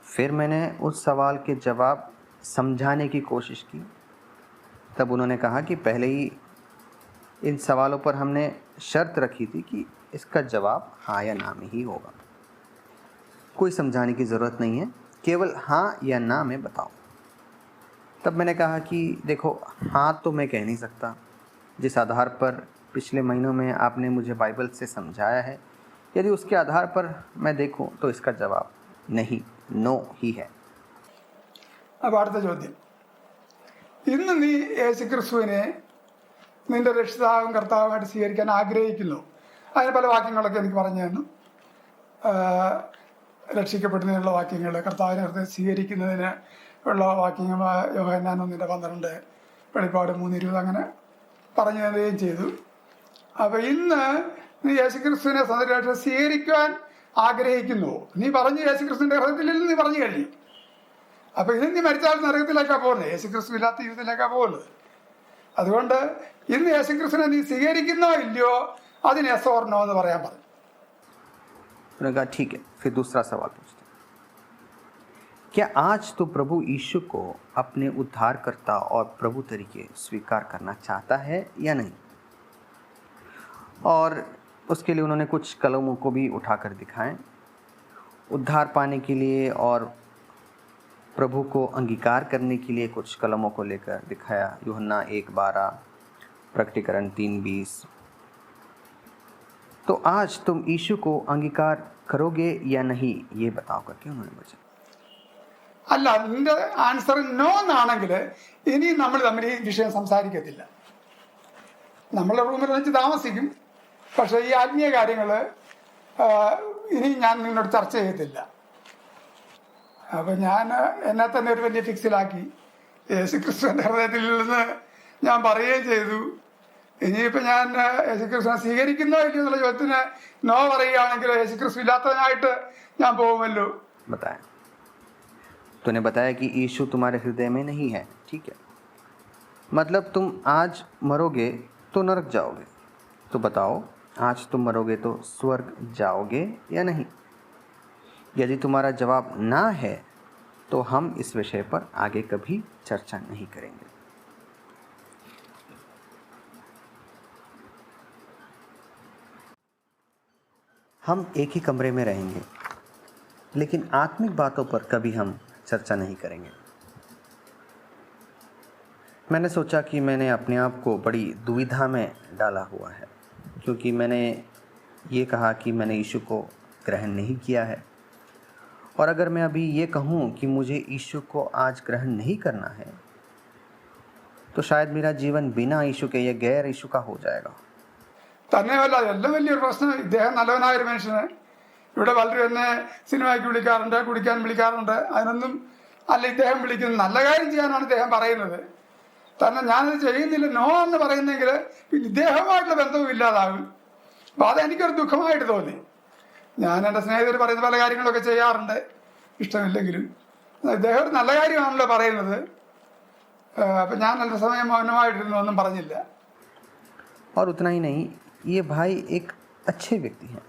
फिर मैंने उस सवाल के जवाब समझाने की कोशिश की। तब उन्होंने कहा कि पहले ही इन सवालों पर हमने शर्त रखी थी कि इसका जवाब हाँ या ना में ही होगा, कोई समझाने की ज़रूरत नहीं है, केवल हाँ या ना में बताओ। तब मैंने कहा कि देखो, हाँ तो मैं कह नहीं सकता, जिस आधार पर पिछले महीनों में आपने मुझे बाइबल से समझाया है, यदि उसके आधार पर मैं देखूं तो इसका जवाब नहीं, नो ही है. അപ്പോൾ അടുത്ത ചോദ്യം, ഇന്ന് നീ യേശുക്രിസ്തുവിനെ നിന്റെ രക്ഷിതാവും കർത്താവുമായിട്ട് സ്വീകരിക്കാൻ ആഗ്രഹിക്കുന്നു. അതിന് പല വാക്യങ്ങളൊക്കെ എനിക്ക് പറഞ്ഞു തന്നു. രക്ഷിക്കപ്പെടുന്നതിനുള്ള വാക്യങ്ങൾ, കർത്താവിനെ സ്വീകരിക്കുന്നതിന് ഉള്ള വാക്യങ്ങൾ യോഹന്നാൻ 1:12, വെളിപ്പാട് 3:20 അങ്ങനെ പറഞ്ഞു തരികയും ചെയ്തു. അപ്പോൾ ഇന്ന് നീ യേശുക്രിസ്തുവിനെ സ്വന്തമായിട്ട് സ്വീകരിക്കാൻ ആഗ്രഹിക്കുന്നു. നീ പറഞ്ഞു യേശുക്രിസ്തുവിൻ്റെ ഹൃദയത്തിൽ നീ പറഞ്ഞു കഴിഞ്ഞു. അപ്പോൾ ഇത് നീ മരിച്ചാൽ നരകത്തിലേക്കാണ് പോകുന്നത്, യേശുക്രിസ്തു ഇല്ലാത്ത ജീവിതത്തിലേക്കാണ് പോകുന്നത്. അതുകൊണ്ട് ഇന്ന് യേശുക്രിസ്തുവിനെ നീ സ്വീകരിക്കുന്നോ ഇല്ലയോ, അതിന് യെസ് ഓർ നോ എന്ന് പറയാൻ പറഞ്ഞു. उन्होंने कहा ठीक है. फिर दूसरा सवाल पूछते हैं, क्या आज तो प्रभु यीशु को अपने उद्धारकर्ता और प्रभु तरीके स्वीकार करना चाहता है या नहीं। और उसके लिए उन्होंने कुछ कलमों को भी उठाकर दिखाएं, उद्धार पाने के लिए और प्रभु को अंगीकार करने के लिए कुछ कलमों को लेकर दिखाया. यूहन्ना 1:12, प्रकटीकरण 3:20. तो आज तुम यीशु को अंगीकार करोगे या नहीं, ये बताओ करके उन्होंने मुझे. അല്ല, നിന്റെ ആൻസർ നോ എന്നാണെങ്കിൽ ഇനി നമ്മൾ തമ്മിൽ ഈ വിഷയം സംസാരിക്കത്തില്ല. നമ്മളെ റൂമിൽ വെച്ച് താമസിക്കും, പക്ഷേ ഈ ആത്മീയ കാര്യങ്ങൾ ഇനി ഞാൻ നിന്നോട് ചർച്ച ചെയ്യത്തില്ല. അപ്പോൾ ഞാൻ എന്നെ തന്നെ ഒരു വലിയ ഫിക്സിലാക്കി, യേശുക്രിസ്തു എൻ്റെ ഹൃദയത്തിൽ നിന്ന് ഞാൻ പറയുകയും ചെയ്തു. ഇനിയിപ്പോൾ ഞാൻ യേശുക്രിസ്തുവിനെ സ്വീകരിക്കുന്നോ ഇല്ലയോ എന്നുള്ള ചോദ്യത്തിന് നോ പറയുകയാണെങ്കിൽ യേശുക്രിസ്തു ഇല്ലാത്തതിനായിട്ട് ഞാൻ പോകുമല്ലോ. बताया तूने बताया कि यीशु तुम्हारे हृदय में नहीं है, ठीक है, मतलब तुम आज मरोगे तो नरक जाओगे, तो बताओ आज तुम मरोगे तो स्वर्ग जाओगे या नहीं? यदि तुम्हारा जवाब ना है तो हम इस विषय पर आगे कभी चर्चा नहीं करेंगे. हम एक ही कमरे में रहेंगे लेकिन आत्मिक बातों पर कभी हम चर्चा नहीं करेंगे. मैंने सोचा कि मैंने अपने आप को बड़ी दुविधा में डाला हुआ है, क्योंकि मैंने ये कहा कि मैंने यीशु को ग्रहण नहीं किया है, और अगर मैं अभी ये कहूँ कि मुझे यीशु को आज ग्रहण नहीं करना है तो शायद मेरा जीवन बिना यीशु के या गैर यीशु का हो जाएगा. തന്നെയല്ല, എല്ലാം വലിയൊരു പ്രശ്നം. ഇദ്ദേഹം നല്ലവനായൊരു മനുഷ്യന്. ഇവിടെ പലരും എന്നെ സിനിമയ്ക്ക് വിളിക്കാറുണ്ട്, കുടിക്കാൻ വിളിക്കാറുണ്ട്. അതിനൊന്നും അല്ല ഇദ്ദേഹം വിളിക്കുന്നത്. നല്ല കാര്യം ചെയ്യാനാണ് ഇദ്ദേഹം പറയുന്നത്. തന്നെ ഞാനത് ചെയ്യുന്നില്ല നോ എന്ന് പറയുന്നെങ്കിൽ ഇദ്ദേഹമായിട്ടുള്ള ബന്ധവും ഇല്ലാതാകും. അപ്പോൾ അതെനിക്കൊരു ദുഃഖമായിട്ട് തോന്നി. ഞാൻ എൻ്റെ സ്നേഹിതർ പറയുന്ന പല കാര്യങ്ങളൊക്കെ ചെയ്യാറുണ്ട്, ഇഷ്ടമില്ലെങ്കിലും. ഇദ്ദേഹം ഒരു നല്ല കാര്യമാണല്ലോ പറയുന്നത്. അപ്പം ഞാൻ നല്ല സമയം മൗനമായിട്ടിരുന്നു, ഒന്നും പറഞ്ഞില്ല. और उतना ही नहीं, ये भाई एक अच्छे व्यक्ति हैं.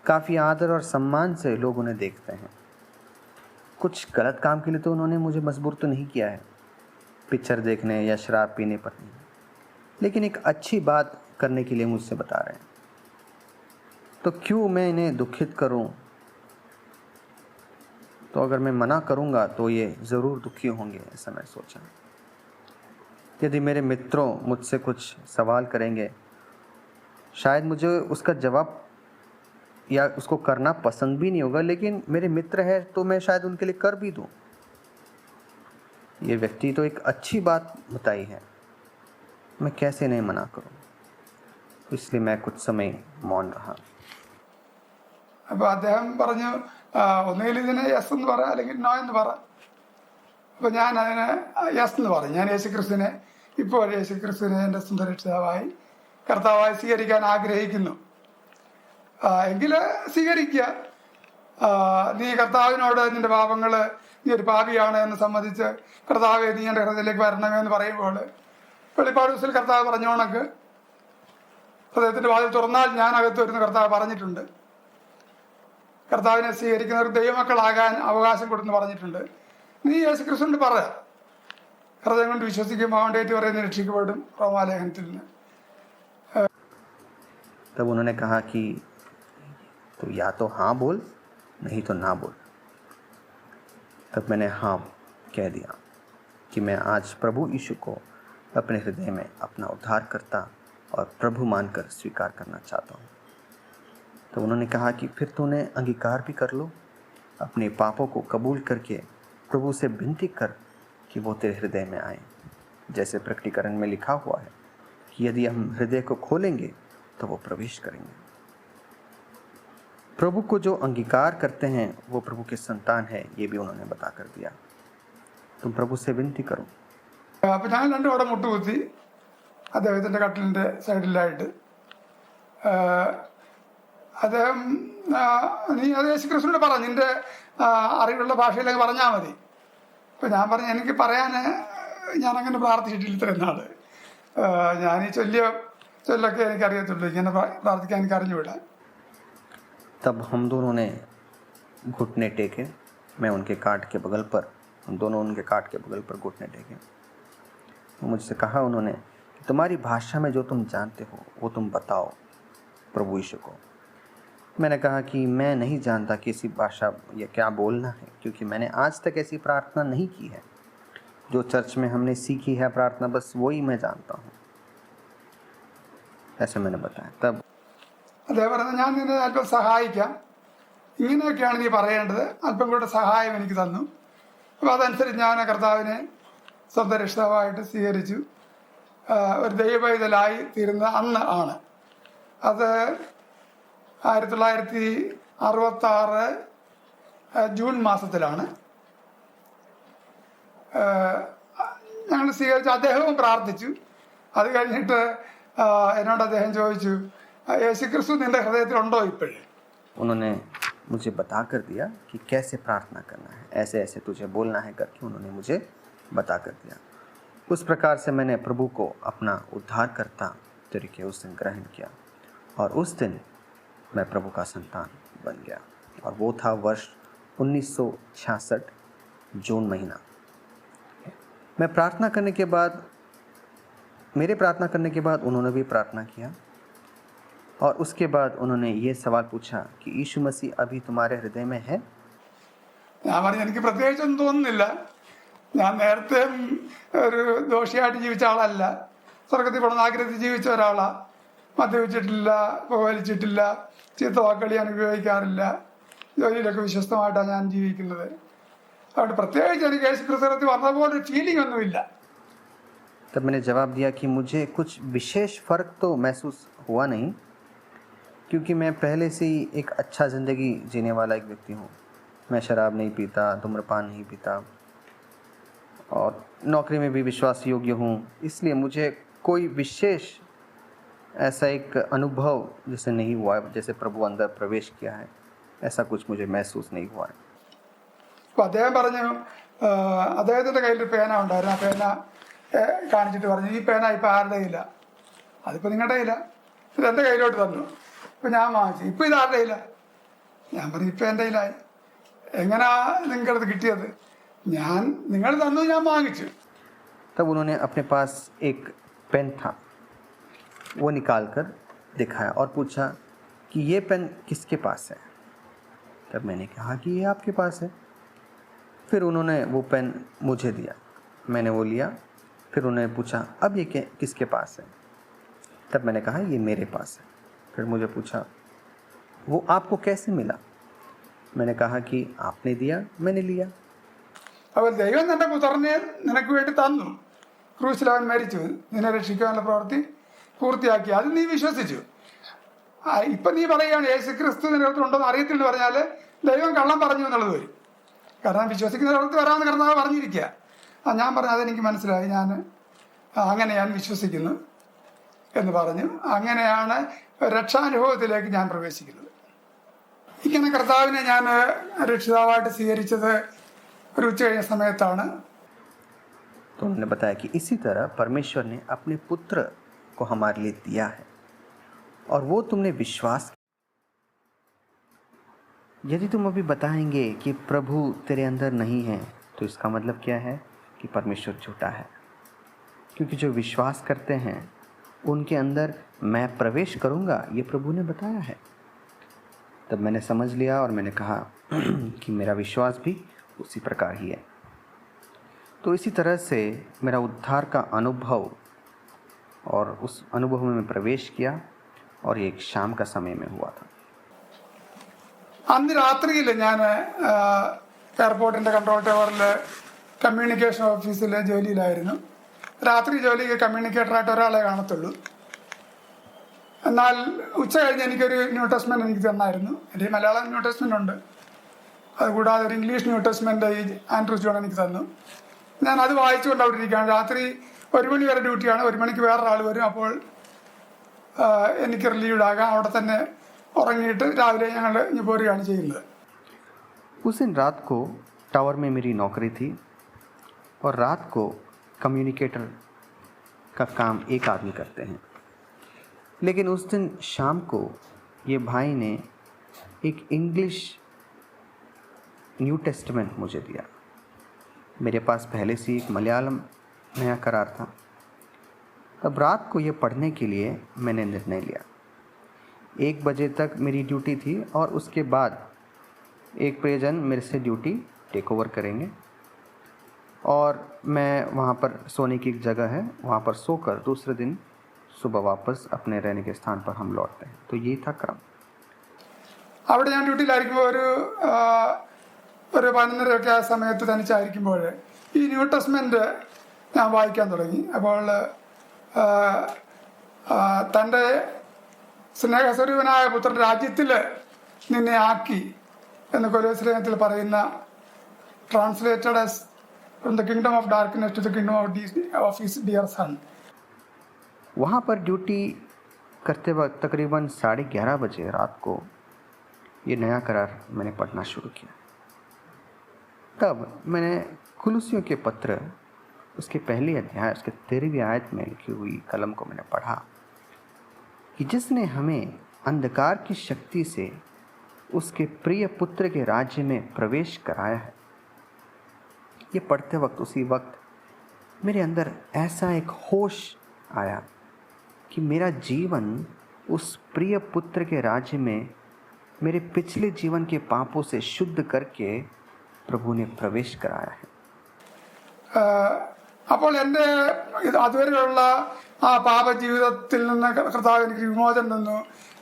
काफ़ी आदर और सम्मान से लोग उन्हें देखते हैं. कुछ गलत काम के लिए तो उन्होंने मुझे मजबूर तो नहीं किया है, पिक्चर देखने या शराब पीने पर नहीं, लेकिन एक अच्छी बात करने के लिए मुझसे बता रहे हैं. तो क्यों मैं इन्हें दुखित करूं? तो अगर मैं मना करूंगा तो ये ज़रूर दुखी होंगे, ऐसा मैं सोचा. यदि मेरे मित्रों मुझसे कुछ सवाल करेंगे, शायद मुझे उसका जवाब या उसको करना पसंद भी नहीं होगा, लेकिन मेरे मित्र है तो मैं शायद उनके लिए कर भी दूं. ये व्यक्ति तो एक अच्छी बात बताई है, मैं कैसे नहीं मना करूं? इसलिए मैं कुछ समय मौन रहा. അപ്പോൾ അദ്ദേഹം പറഞ്ഞു, ഒന്നുകിൽ ഇതിന് യെസ് എന്ന് പറ, അല്ലെങ്കിൽ നോ എന്ന് പറ. അപ്പോൾ ഞാൻ അതിന് യെസ് എന്ന് പറഞ്ഞു. ഞാൻ യേശുക്രിസ്തുവിനെ ഇപ്പോൾ യേശുക്രിസ്തുവിനെ എൻ്റെ സുന്ദരക്ഷിതാവായി കർത്താവായി സ്വീകരിക്കാൻ ആഗ്രഹിക്കുന്നു. എങ്കിൽ സ്വീകരിക്കുക. നീ കർത്താവിനോട് നിന്റെ പാപങ്ങൾ, നീ ഒരു പാപിയാണ് എന്ന് സമ്മതിച്ച് കർത്താവെ നീ എൻ്റെ ഹൃദയത്തിലേക്ക് വരണമേ എന്ന് പറയുമ്പോൾ വെളിപ്പാട് ദിവസത്തിൽ കർത്താവ് പറഞ്ഞോണക്ക് ഹൃദയത്തിൻ്റെ വാതിൽ തുറന്നാൽ ഞാൻ അകത്ത് വരുന്ന കർത്താവ് പറഞ്ഞിട്ടുണ്ട്. കർത്താവിനെ സ്വീകരിക്കുന്നവർ ദൈവമക്കളാകാൻ അവകാശം കൊടുത്തെന്ന് പറഞ്ഞിട്ടുണ്ട്. നീ യേശുക്രിസ്തുവിനോട് പറ, ഹൃദയം കൊണ്ട് വിശ്വസിക്കുമ്പോൾ അവൻ്റെ ഏറ്റു പറയുന്ന രക്ഷിക്കപ്പെടും, റോമാലേഖനത്തിൽ നിന്ന്. तब उन्होंने कहा कि तो या तो हाँ बोल, नहीं तो ना बोल. तब मैंने हाँ कह दिया कि मैं आज प्रभु यीशु को अपने हृदय में अपना उद्धारकर्ता और प्रभु मानकर स्वीकार करना चाहता हूँ. तो उन्होंने कहा कि फिर तूने अंगीकार भी कर लो, अपने पापों को कबूल करके प्रभु से विनती कर कि वो तेरे हृदय में आए, जैसे प्रकटीकरण में लिखा हुआ है कि यदि हम हृदय को खोलेंगे तो वो प्रवेश करेंगे. प्रभु को जो अंगीकार करते हैं वो प्रभु के संतान है, ये भी उन्होंने बता कर दिया. तुम प्रभु से विनती करो. അപ്പം ഞാൻ രണ്ടും അവിടെ മുട്ടുകുത്തി അദ്ദേഹത്തിൻ്റെ കട്ടിലിൻ്റെ സൈഡിലായിട്ട്. അദ്ദേഹം നീ അത് യേശുക്രിസ്തുവിനോട് പറ, നിൻ്റെ അറിവുള്ള ഭാഷയിലേക്ക് പറഞ്ഞാൽ മതി. അപ്പം ഞാൻ പറഞ്ഞു, എനിക്ക് പറയാൻ ഞാനങ്ങനെ പ്രാർത്ഥിച്ചിട്ടില്ല ഇത്രയും നാൾ. ഞാൻ ഈ ചൊല്ലൊക്കെ എനിക്കറിയത്തുള്ളൂ, ഇങ്ങനെ പ്രാർത്ഥിക്കാൻ എനിക്ക് അറിഞ്ഞുവിടാ. तब हम दोनों ने घुटने टेके, मैं उनके काट के बगल पर, हम दोनों उनके काट के बगल पर घुटने टेके. मुझसे कहा उन्होंने कि तुम्हारी भाषा में जो तुम जानते हो वो तुम बताओ प्रभु यीशु को. मैंने कहा कि मैं नहीं जानता कि ऐसी भाषा या क्या बोलना है, क्योंकि मैंने आज तक ऐसी प्रार्थना नहीं की है. जो चर्च में हमने सीखी है प्रार्थना, बस वही मैं जानता हूँ, ऐसे मैंने बताया. तब അദ്ദേഹം പറഞ്ഞു, ഞാൻ നിന്നെ അല്പം സഹായിക്കാം, ഇങ്ങനെയൊക്കെയാണ് നീ പറയേണ്ടത്, അല്പം കൂടെ സഹായം എനിക്ക് തന്നു. അപ്പോൾ അതനുസരിച്ച് ഞാൻ കർത്താവിനെ സ്വന്തം രക്ഷിതാവായിട്ട് സ്വീകരിച്ചു. ഒരു ദൈവപൈതലായി തീരുന്ന അന്ന് ആണ് അത് 1966 ജൂൺ മാസത്തിലാണ്. ഞങ്ങൾ സ്വീകരിച്ചു. അദ്ദേഹവും പ്രാർത്ഥിച്ചു. അത് കഴിഞ്ഞിട്ട് എന്നോട് അദ്ദേഹം ചോദിച്ചു, യേശുക്രിസ്തു നിന്റെ ഹൃദയത്തിലുണ്ടോ ഇപ്പോഴും? उन्होंने मुझे बता कर दिया कि कैसे प्रार्थना करना है, ऐसे ऐसे तुझे बोलना है करके उन्होंने मुझे बता कर दिया। उस प्रकार से मैंने प्रभु को अपना उद्धारकर्ता तरीके उस दिन ग्रहण किया और उस दिन मैं प्रभु का संतान बन गया। और वो था वर्ष 1966 जून महीना। मैं प्रार्थना करने के बाद, मेरे प्रार्थना करने के बाद उन्होंने भी प्रार्थना किया और उसके बाद उन्होंने ये सवाल पूछा कि यीशु मसीह अभी तुम्हारे हृदय में है? ഞാൻ പറഞ്ഞു, എനിക്ക് പ്രത്യേകിച്ചൊന്നും തോന്നുന്നില്ല. ഞാൻ നേരത്തെ ഒരു ദോഷിയായിട്ട് ജീവിച്ച ആളല്ല. സ്വർഗത്തിൽ പോകണമെന്ന് ആഗ്രഹിച്ച് ജീവിച്ച ഒരാളാ. മദ്യപിച്ചിട്ടില്ല, പുകവലിച്ചിട്ടില്ല, ചീത്ത വാക്കുകൾ ഞാൻ ഉപയോഗിക്കാറില്ല. ജോലിയിലൊക്കെ വിശ്വസ്തമായിട്ടാണ് ഞാൻ ജീവിക്കുന്നത്. അതുകൊണ്ട് പ്രത്യേകിച്ച് എനിക്ക് യേശുക്രിസ്തുവിൽ വന്ന പോലെ ഫീലിംഗ് ഒന്നുമില്ല. तब मैंने जवाब दिया कि मुझे कुछ विशेष फ़र्क तो महसूस हुआ नहीं, क्योंकि मैं पहले से ही एक अच्छा ज़िंदगी जीने वाला एक व्यक्ति हूँ। मैं शराब नहीं पीता, धूम्रपान नहीं पीता और नौकरी में भी विश्वास योग्य हूँ। इसलिए मुझे कोई विशेष ऐसा एक अनुभव जैसे नहीं हुआ है, जैसे प्रभु अंदर प्रवेश किया है, ऐसा कुछ मुझे महसूस नहीं हुआ है। അപ്പോൾ അദ്ദേഹം പറഞ്ഞു, അദ്ദേഹത്തിൻ്റെ കയ്യിലൊരു പേന ഉണ്ടായിരുന്നു. ആ പേന കാണിച്ചിട്ട് പറഞ്ഞു, ഈ പേന ഇപ്പം ആരുടെ കയ്യില്ല? അതിപ്പോൾ നിങ്ങളുടെ കയ്യില്ല. ഇത് എൻ്റെ കയ്യിലോട്ട് തന്നു. ഇപ്പം ഞാൻ വാങ്ങിച്ചു. ഇപ്പം ഇത് ആരുടെ കയ്യില്ല? ഞാൻ പറഞ്ഞു, ഇപ്പം എൻ്റെ കയ്യിലായി. എങ്ങനെയാ നിങ്ങൾക്കത് കിട്ടിയത്? ഞാൻ നിങ്ങൾ തന്നു, ഞാൻ വാങ്ങിച്ചു. तब उन्होंने अपने पास एक पेन था, वो निकाल कर दिखाया और पूछा कि ये पेन किसके पास है? तब मैंने कहा कि ये आपके पास है। फिर उन्होंने वो पेन मुझे दिया, मैंने वो लिया। फिर उन्होंने पूछा, अब ये किसके पास है? तब मैंने कहा ये मेरे पास है। फिर मुझे पूछा, वो आपको कैसे मिला? मैंने कहा कि आपने दिया, मैंने लिया। അപ്പോൾ ദൈവം തൻ്റെ പുത്രനെ നിനക്ക് വേണ്ടി തന്നു. ക്രൂശിൽ അവൻ മരിച്ചു, നിന്നെ രക്ഷിക്കാനുള്ള പ്രവൃത്തി പൂർത്തിയാക്കി. അത് നീ വിശ്വസിച്ചു. ഇപ്പം നീ പറയുകയാണ് യേശുക്രിസ്തു നിനക്ക് ഉണ്ടോന്ന് അറിയത്തില്ലെന്ന് പറഞ്ഞാൽ ദൈവം കള്ളം പറഞ്ഞു എന്നുള്ളത് വരും. കാരണം വിശ്വസിക്കുന്ന പ്രവൃത്തി വരാമെന്ന് കർത്താവ് പറഞ്ഞിരിക്കുക. ഞാൻ പറഞ്ഞു, അതെനിക്ക് മനസ്സിലായി, അങ്ങനെ ഞാൻ വിശ്വസിക്കുന്നു എന്ന് പറഞ്ഞു. അങ്ങനെയാണ് രക്ഷാനുഭവത്തിലേക്ക് ഞാൻ പ്രവേശിക്കുന്നത്. ഇങ്ങനെ കർത്താവിനെ ഞാൻ രക്ഷിതാവായിട്ട് സ്വീകരിച്ചത് ഒരു ഉച്ച കഴിഞ്ഞ സമയത്താണ്. तो उन्होंने बताया कि इसी तरह परमेश्वर ने अपने पुत्र को हमारे लिए दिया है और वो तुमने विश्वास। यदि तुम अभी बताएंगे कि प्रभु तेरे अंदर नहीं है, तो इसका मतलब क्या है कि परमेश्वर झूठा है, क्योंकि जो विश्वास करते हैं उनके अंदर मैं प्रवेश करूंगा, ये प्रभु ने बताया है। तब मैंने समझ लिया और मैंने कहा कि मेरा विश्वास भी उसी प्रकार ही है। तो इसी तरह से मेरा उद्धार का अनुभव, और उस अनुभव में मैं प्रवेश किया और ये एक शाम का समय में हुआ था। അന്ന് രാത്രിയിൽ ഞാൻ എയർപോർട്ടിൻ്റെ കൺട്രോൾ ടവറിൽ കമ്മ്യൂണിക്കേഷൻ ഓഫീസിൽ ജോലിയിലായിരുന്നു. രാത്രി ജോലിക്ക് കമ്മ്യൂണിക്കേറ്ററായിട്ട് ഒരാളെ കാണത്തുള്ളൂ. എന്നാൽ ഉച്ച കഴിഞ്ഞ് എനിക്കൊരു ന്യൂ ടെസ്റ്റ്മെൻറ്റ് എനിക്ക് തന്നായിരുന്നു. എൻ്റെ മലയാളം ന്യൂ ടെസ്റ്റ്മെൻ്റ് ഉണ്ട്, അതുകൂടാതെ ഒരു ഇംഗ്ലീഷ് ന്യൂ ടെസ്റ്റ്മെൻ്റ് ഈ ആൻഡ്രൂസ് ജോൺ എനിക്ക് തന്നു. ഞാൻ അത് വായിച്ചുകൊണ്ട് അവിടെ ഇരിക്കുകയാണ്. രാത്രി 1 മണി വരെ ഡ്യൂട്ടിയാണ്. 1 മണിക്ക് വേറൊരാൾ വരും. അപ്പോൾ എനിക്ക് റിലീവ്ഡ് ആകാം. അവിടെ തന്നെ ഉറങ്ങിയിട്ട് രാവിലെ ഞങ്ങൾ ഇനി പോരുകയാണ് ചെയ്യുന്നത്. उस दिन रात को टावर में मेरी नौकरी थी और रात को कम्युनिकेटर का काम एक आदमी करते हैं। लेकिन उस दिन शाम को ये भाई ने एक इंग्लिश न्यू टेस्टमेंट मुझे दिया। मेरे पास पहले से एक मलयालम नया करार था। तब रात को ये पढ़ने के लिए मैंने निर्णय लिया। 1 बजे तक मेरी ड्यूटी थी और उसके बाद एक प्रियजन मेरे से ड्यूटी टेक ओवर करेंगे और मैं वहाँ पर सोने की एक जगह है, वहाँ पर सोकर दूसरे दिन सुबह वापस अपने रहने के स्थान पर हम लौटते हैं। तो यही था क्रम। അവിടെ ഞാൻ ഡ്യൂട്ടിയിലായിരിക്കുമ്പോൾ ഒരു 11:30 ആ സമയത്ത് തനിച്ചായിരിക്കുമ്പോൾ ഈ ന്യൂ ടെസ്റ്റ്മെൻറ്റ് ഞാൻ വായിക്കാൻ തുടങ്ങി. അപ്പോൾ തൻ്റെ സ്നേഹസ്വരൂപനായ പുത്രൻ രാജ്യത്തിൽ നിന്നെ ആക്കി എന്ന് കൊലോസ്യത്തിൽ പറയുന്ന translated as from the kingdom of darkness to the kingdom of his dear son. वहाँ पर ड्यूटी करते वक्त तकरीबन 11:30 बजे रात को ये नया करार मैंने पढ़ना शुरू किया। तब मैंने कुलुसियों के पत्र उसके पहले अध्याय उसके 13वीं आयत में लिखी हुई कलम को मैंने पढ़ा कि जिसने हमें अंधकार की शक्ति से उसके प्रिय पुत्र के राज्य में प्रवेश कराया है। ये पढ़ते वक्त उसी वक्त मेरे अंदर ऐसा एक होश आया कि मेरा जीवन उस प्रिय पुत्र के राज्य में मेरे पिछले जीवन के पापों से शुद्ध करके प्रभु ने प्रवेश कराया है। അപ്പോൾ എൻ്റെ അതുവരെയുള്ള ആ പാപജീവിതത്തിൽ നിന്ന് കർത്താവ് എനിക്ക് വിമോചനം തന്നു,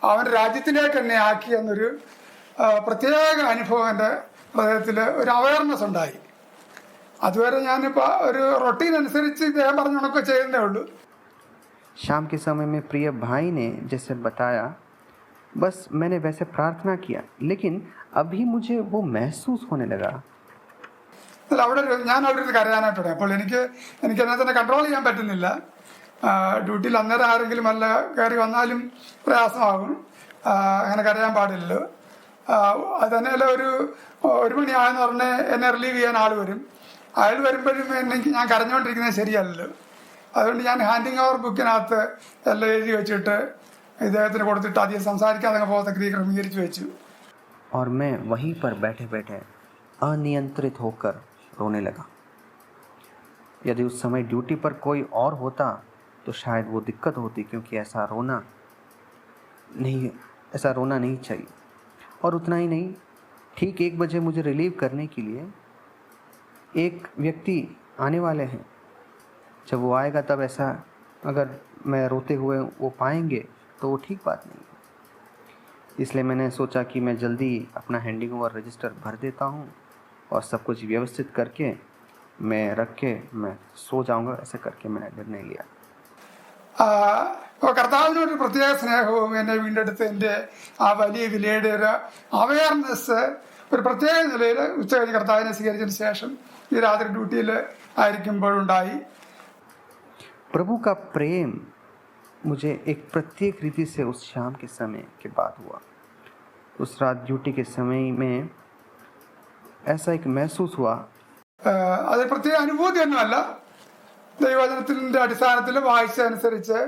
അവൻ്റെ രാജ്യത്തിലേക്ക് എന്നെ ആക്കി എന്നൊരു പ്രത്യേക അനുഭവം എൻ്റെ ഹൃദയത്തിൽ ഒരു അവയർനെസ് ഉണ്ടായി. അതുവരെ ഞാനിപ്പോൾ ഒരു റൊട്ടീൻ അനുസരിച്ച് ഇദ്ദേഹം പറഞ്ഞുകൊണ്ടൊക്കെ ചെയ്യുന്നേ ഉള്ളൂ. शाम के समय में प्रिय भाई ने जैसे बताया, बस मैंने वैसे प्रार्थना किया, लेकिन अभी मुझे वो महसूस होने लगा। അല്ല, ഞാൻ അവിടെ ഇരുന്ന് കരയാനായിട്ടുണ്ട്. അപ്പോൾ എനിക്ക് എന്നെ തന്നെ കൺട്രോൾ ചെയ്യാൻ പറ്റുന്നില്ല. ഡ്യൂട്ടിയിൽ അന്നേരം ആരെങ്കിലും വല്ല കയറി വന്നാലും പ്രയാസമാകും. അങ്ങനെ കരയാൻ പാടില്ലല്ലോ. അത് തന്നെയല്ല, ഒരു മണിയായെന്ന് പറഞ്ഞ് എന്നെ റിലീവ് ചെയ്യാൻ ആൾ വരും. അയാൾ വരുമ്പോഴും എനിക്ക് ഞാൻ കരഞ്ഞുകൊണ്ടിരിക്കുന്നത് ശരിയല്ലല്ലോ. അതുകൊണ്ട് ഞാൻ ഹാൻഡിങ് ഓവർ ബുക്കിനകത്ത് എല്ലാം എഴുതി വെച്ചിട്ട് ഇദ്ദേഹത്തിന് കൊടുത്തിട്ട് അധികം സംസാരിക്കാതെ പോകത്തക്ക രീതി ക്രമീകരിച്ച് വെച്ചു. और मैं वहीं पर बैठे बैठे अनियंत्रित होकर रोने लगा। यदि उस समय ड्यूटी पर कोई और होता तो शायद वो दिक्कत होती, क्योंकि ऐसा रोना नहीं चाहिए। और उतना ही नहीं, ठीक 1 बजे मुझे रिलीव करने के लिए एक व्यक्ति आने वाले हैं। जब वो आएगा तब ऐसा अगर मैं रोते हुए वो पाएंगे तो वो ठीक बात नहीं है। इसलिए मैंने सोचा कि मैं जल्दी अपना हैंडिंग ओवर रजिस्टर भर देता हूँ और सब कुछ व्यवस्थित करके मैं रख के मैं सो जाऊँगा। ऐसे करके मैंने निर्णय लिया। കർത്താവിനൊരു പ്രത്യേക സ്നേഹവും എന്നെ വീണ്ടെടുത്തതിൻ്റെ ആ വലിയ വിലയുടെ ഒരു അവയർനെസ് ഒരു പ്രത്യേക നിലയിൽ ഉച്ചകഴിഞ്ഞ് കർത്താവിനെ സ്വീകരിച്ചതിന് ശേഷം ഈ രാത്രി ഡ്യൂട്ടിയിൽ ആയിരിക്കുമ്പോഴുണ്ടായി. प्रभु का प्रेम मुझे एक प्रत्येक रीति से उस शाम के समय के बाद हुआ। उस रात ड्यूटी के समय में ऐसा एक महसूस हुआ। അത് പ്രത്യേക അനുഭൂതിയൊന്നുമല്ല, ദൈവവചനത്തിൻ്റെ അടിസ്ഥാനത്തിൽ വായിച്ചതനുസരിച്ച്